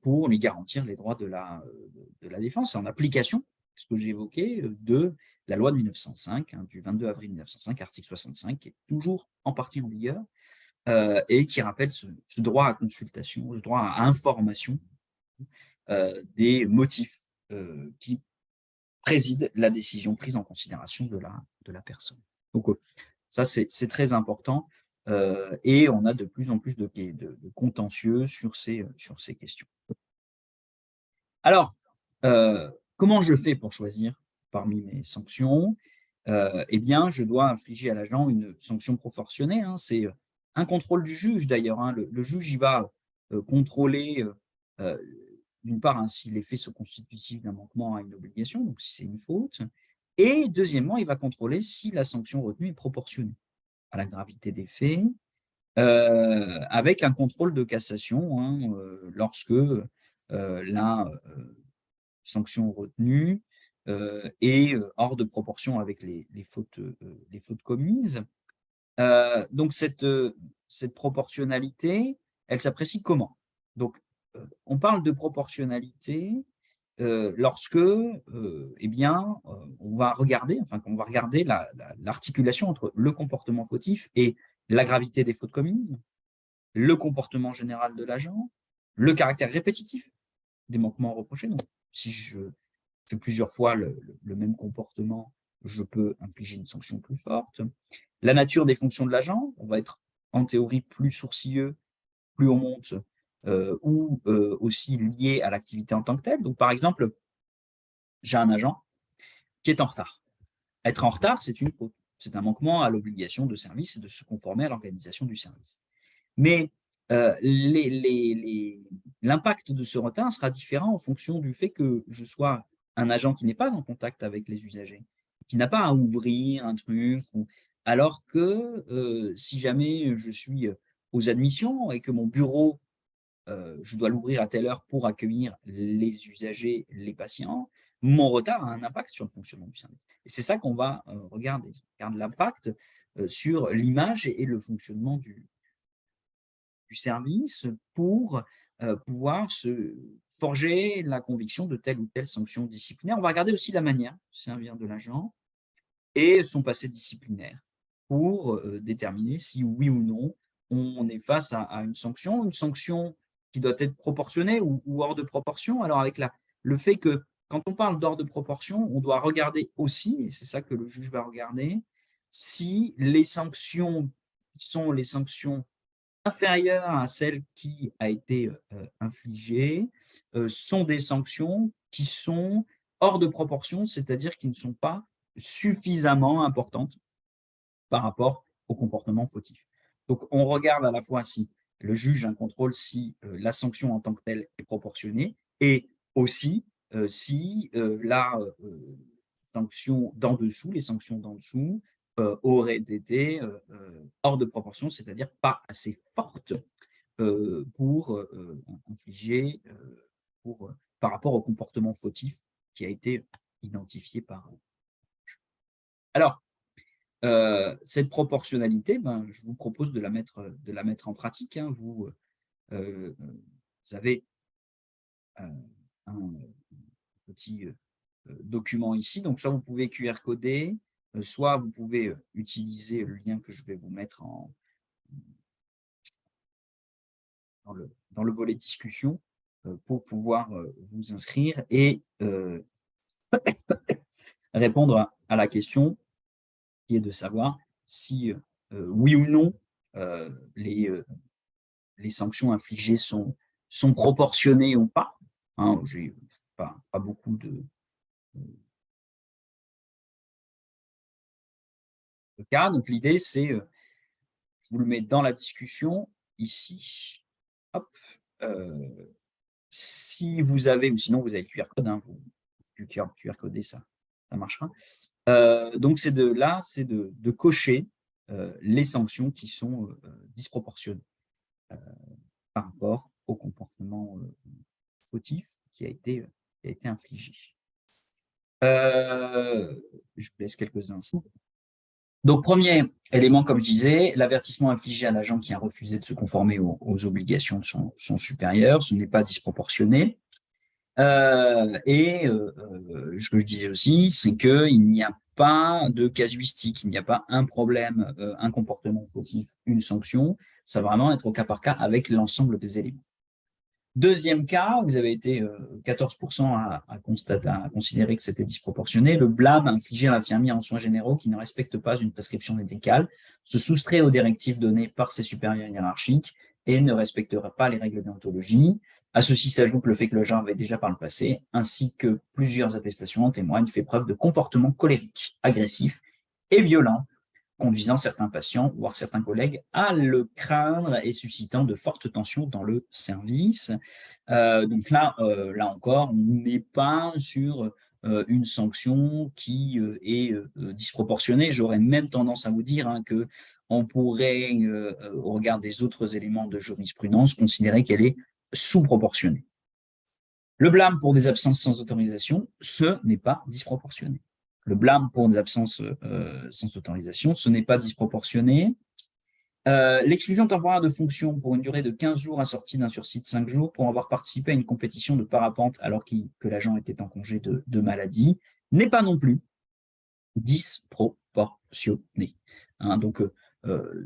pour lui garantir les droits de la défense en application, ce que j'ai évoqué, de la loi de 1905, hein, du 22 avril 1905, article 65, qui est toujours en partie en vigueur, et qui rappelle ce droit à consultation, ce droit à information des motifs qui président la décision prise en considération de la personne. Donc, ça, c'est très important. Et on a de plus en plus de contentieux sur ces questions. Alors, comment je fais pour choisir parmi mes sanctions? Eh bien, je dois infliger à l'agent une sanction proportionnée, hein. C'est un contrôle du juge d'ailleurs, hein. Le juge, il va contrôler, d'une part, hein, si les faits sont constitutifs d'un manquement à une obligation, donc si c'est une faute, et deuxièmement, il va contrôler si la sanction retenue est proportionnée à la gravité des faits, avec un contrôle de cassation, hein, lorsque la sanction retenue est hors de proportion avec les fautes commises. Donc cette proportionnalité, elle s'apprécie comment? Donc, on parle de proportionnalité lorsque, eh bien, on va regarder, enfin, on va regarder l'articulation entre le comportement fautif et la gravité des fautes commises, le comportement général de l'agent, le caractère répétitif des manquements reprochés. Donc, si je fais plusieurs fois le même comportement, je peux infliger une sanction plus forte. La nature des fonctions de l'agent, on va être en théorie plus sourcilleux, plus on monte, ou aussi lié à l'activité en tant que telle. Donc, par exemple, j'ai un agent qui est en retard. Être en retard, c'est une faute. C'est un manquement à l'obligation de service et de se conformer à l'organisation du service. Mais l'impact de ce retard sera différent en fonction du fait que je sois un agent qui n'est pas en contact avec les usagers, qui n'a pas à ouvrir un truc, alors que si jamais je suis aux admissions et que mon bureau, je dois l'ouvrir à telle heure pour accueillir les usagers, les patients, mon retard a un impact sur le fonctionnement du service. Et c'est ça qu'on va regarder. On regarde l'impact sur l'image et le fonctionnement du service pour pouvoir se forger la conviction de telle ou telle sanction disciplinaire. On va regarder aussi la manière de servir de l'agent et son passé disciplinaire. pour déterminer si oui ou non on est face à une sanction qui doit être proportionnée ou hors de proportion. Alors avec le fait que quand on parle d'hors de proportion, on doit regarder aussi, et c'est ça que le juge va regarder, si les sanctions sont les sanctions inférieures à celle qui a été infligée, sont des sanctions qui sont hors de proportion, c'est-à-dire qui ne sont pas suffisamment importantes par rapport au comportement fautif. Donc, on regarde à la fois si le juge contrôle si la sanction en tant que telle est proportionnée et aussi si la sanction d'en dessous, les sanctions d'en dessous, auraient été hors de proportion, c'est-à-dire pas assez fortes pour infliger, par rapport au comportement fautif qui a été identifié par. Alors, cette proportionnalité, ben, je vous propose de la mettre en pratique, hein. Vous avez un petit document ici, donc soit vous pouvez QR coder, soit vous pouvez utiliser le lien que je vais vous mettre dans le volet discussion pour pouvoir vous inscrire et répondre à la question qui est de savoir si oui ou non les sanctions infligées sont proportionnées ou pas. Hein, j'ai pas beaucoup de cas. Donc l'idée, c'est, je vous le mets dans la discussion ici. Hop, si vous avez, ou sinon vous avez le QR code, hein, le QR codé, ça marchera. Donc c'est de cocher les sanctions qui sont disproportionnées par rapport au comportement fautif qui a été infligé. Je vous laisse quelques instants. Donc, premier élément, comme je disais, l'avertissement infligé à l'agent qui a refusé de se conformer aux obligations de son supérieur, ce n'est pas disproportionné. Ce que je disais aussi, c'est qu'il n'y a pas de casuistique, il n'y a pas un problème, un comportement fautif, une sanction. Ça va vraiment être au cas par cas avec l'ensemble des éléments. Deuxième cas, vous avez été 14% à considérer que c'était disproportionné. Le blâme infligé à l'infirmier en soins généraux qui ne respecte pas une prescription médicale, se soustrait aux directives données par ses supérieurs hiérarchiques et ne respectera pas les règles déontologie. À ceci s'ajoute le fait que le genre avait déjà par le passé, ainsi que plusieurs attestations en témoignent, fait preuve de comportements colériques, agressifs et violents, conduisant certains patients, voire certains collègues, à le craindre et suscitant de fortes tensions dans le service. Donc là encore, on n'est pas sur une sanction qui est disproportionnée. J'aurais même tendance à vous dire que on pourrait, au regard des autres éléments de jurisprudence, considérer qu'elle est sous-proportionnée. Le blâme pour des absences sans autorisation, ce n'est pas disproportionné. Le blâme pour des absences sans autorisation, ce n'est pas disproportionné. L'exclusion temporaire de fonction pour une durée de 15 jours assortie d'un sursis de 5 jours pour avoir participé à une compétition de parapente alors que l'agent était en congé de maladie n'est pas non plus disproportionné. Hein, donc,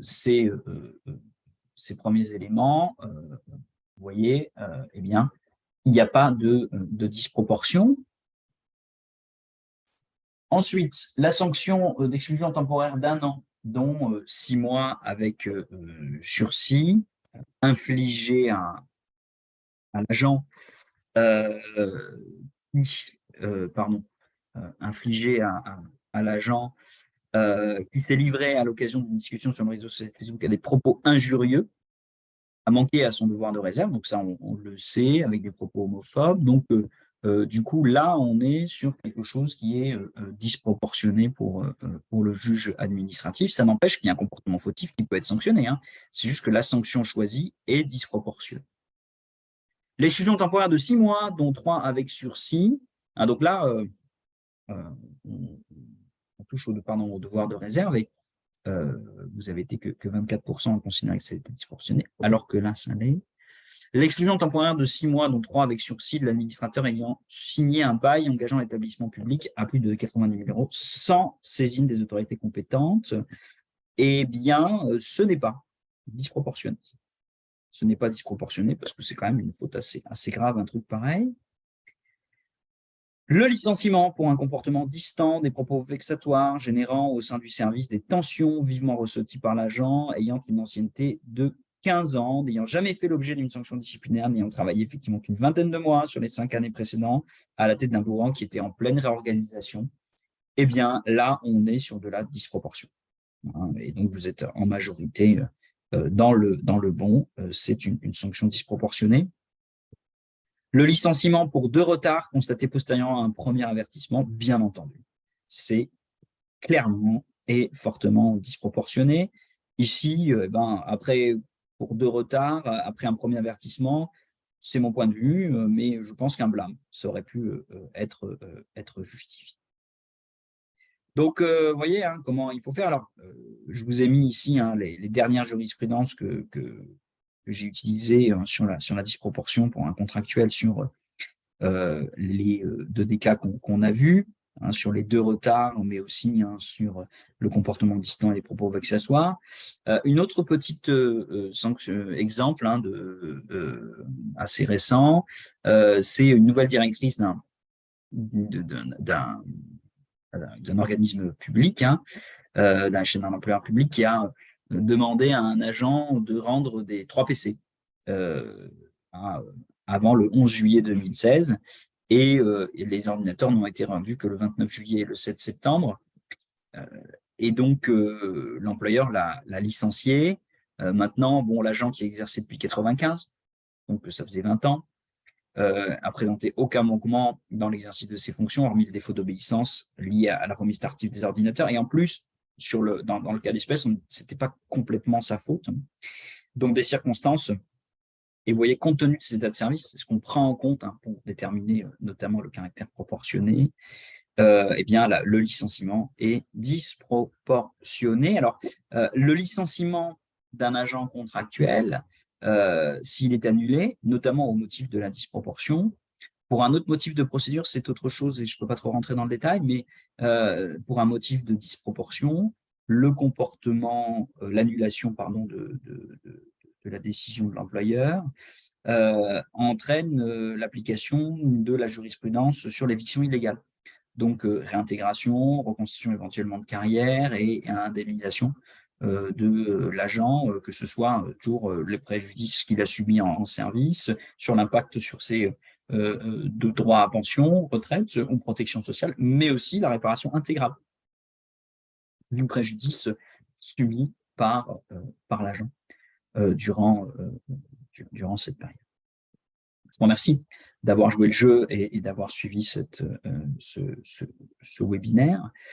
ces premiers éléments, vous voyez, eh bien, il n'y a pas de disproportion. Ensuite, la sanction d'exclusion temporaire d'1 an, dont 6 mois avec sursis, infligé à l'agent infligé à l'agent qui s'est livré à l'occasion d'une discussion sur le réseau Facebook à des propos injurieux, a manqué à son devoir de réserve, donc ça on le sait, avec des propos homophobes. Donc du coup là on est sur quelque chose qui est disproportionné pour le juge administratif. Ça n'empêche qu'il y a un comportement fautif qui peut être sanctionné, hein. C'est juste que la sanction choisie est disproportionnée. L'exclusion temporaire de 6 mois, dont 3 avec sursis. Hein, donc là, on touche au devoir de réserve et vous avez été que 24% à considérer que c'était disproportionné, alors que là, ça l'est. L'exclusion temporaire de 6 mois, dont 3 avec sursis, de l'administrateur ayant signé un bail engageant l'établissement public à plus de 90 000 € sans saisine des autorités compétentes. eh bien, ce n'est pas disproportionné. Ce n'est pas disproportionné parce que c'est quand même une faute assez grave, un truc pareil. Le licenciement pour un comportement distant, des propos vexatoires, générant au sein du service des tensions vivement ressenties par l'agent, ayant une ancienneté de 15 ans, n'ayant jamais fait l'objet d'une sanction disciplinaire, n'ayant travaillé effectivement qu'une vingtaine de mois sur les 5 années précédentes, à la tête d'un bureau qui était en pleine réorganisation, eh bien là, on est sur de la disproportion. Et donc, vous êtes en majorité dans le bon, c'est une sanction disproportionnée. Le licenciement pour 2 retards constatés postérieurement à un premier avertissement, bien entendu, c'est clairement et fortement disproportionné. Ici, après, pour 2 retards, après un premier avertissement, c'est mon point de vue, mais je pense qu'un blâme, ça aurait pu être justifié. Donc, vous voyez comment il faut faire. Alors, je vous ai mis ici les dernières jurisprudences que j'ai utilisées sur la disproportion pour un contractuel sur les 2 des cas qu'on a vus, sur les 2 retards, mais aussi sur le comportement distant et les propos vexatoires. Une autre petite exemple assez récent, c'est une nouvelle directrice d'un organisme public, d'un employeur public qui a demandé à un agent de rendre des 3 PC avant le 11 juillet 2016 et les ordinateurs n'ont été rendus que le 29 juillet et le 7 septembre. Et donc, l'employeur l'a licencié. Maintenant, bon, l'agent qui exerçait depuis 95, donc ça faisait 20 ans, a présenté aucun manquement dans l'exercice de ses fonctions, hormis le défaut d'obéissance lié à la remise tardive des ordinateurs. Et en plus, dans le cas d'espèce, ce n'était pas complètement sa faute. Donc, des circonstances, et vous voyez, compte tenu de ces états de service, c'est ce qu'on prend en compte pour déterminer notamment le caractère proportionné, eh bien, le licenciement est disproportionné. Alors, le licenciement d'un agent contractuel, s'il est annulé, notamment au motif de la disproportion, pour un autre motif de procédure, c'est autre chose et je ne peux pas trop rentrer dans le détail, mais pour un motif de disproportion, le comportement, l'annulation, pardon, de la décision de l'employeur entraîne l'application de la jurisprudence sur l'éviction illégale. Donc, réintégration, reconstitution éventuellement de carrière et indemnisation de l'agent, que ce soit toujours les préjudices qu'il a subis en service, sur l'impact sur ses de droits à pension, retraite ou protection sociale, mais aussi la réparation intégrale du préjudice subi par l'agent durant cette période. Je vous remercie d'avoir joué le jeu et d'avoir suivi ce webinaire.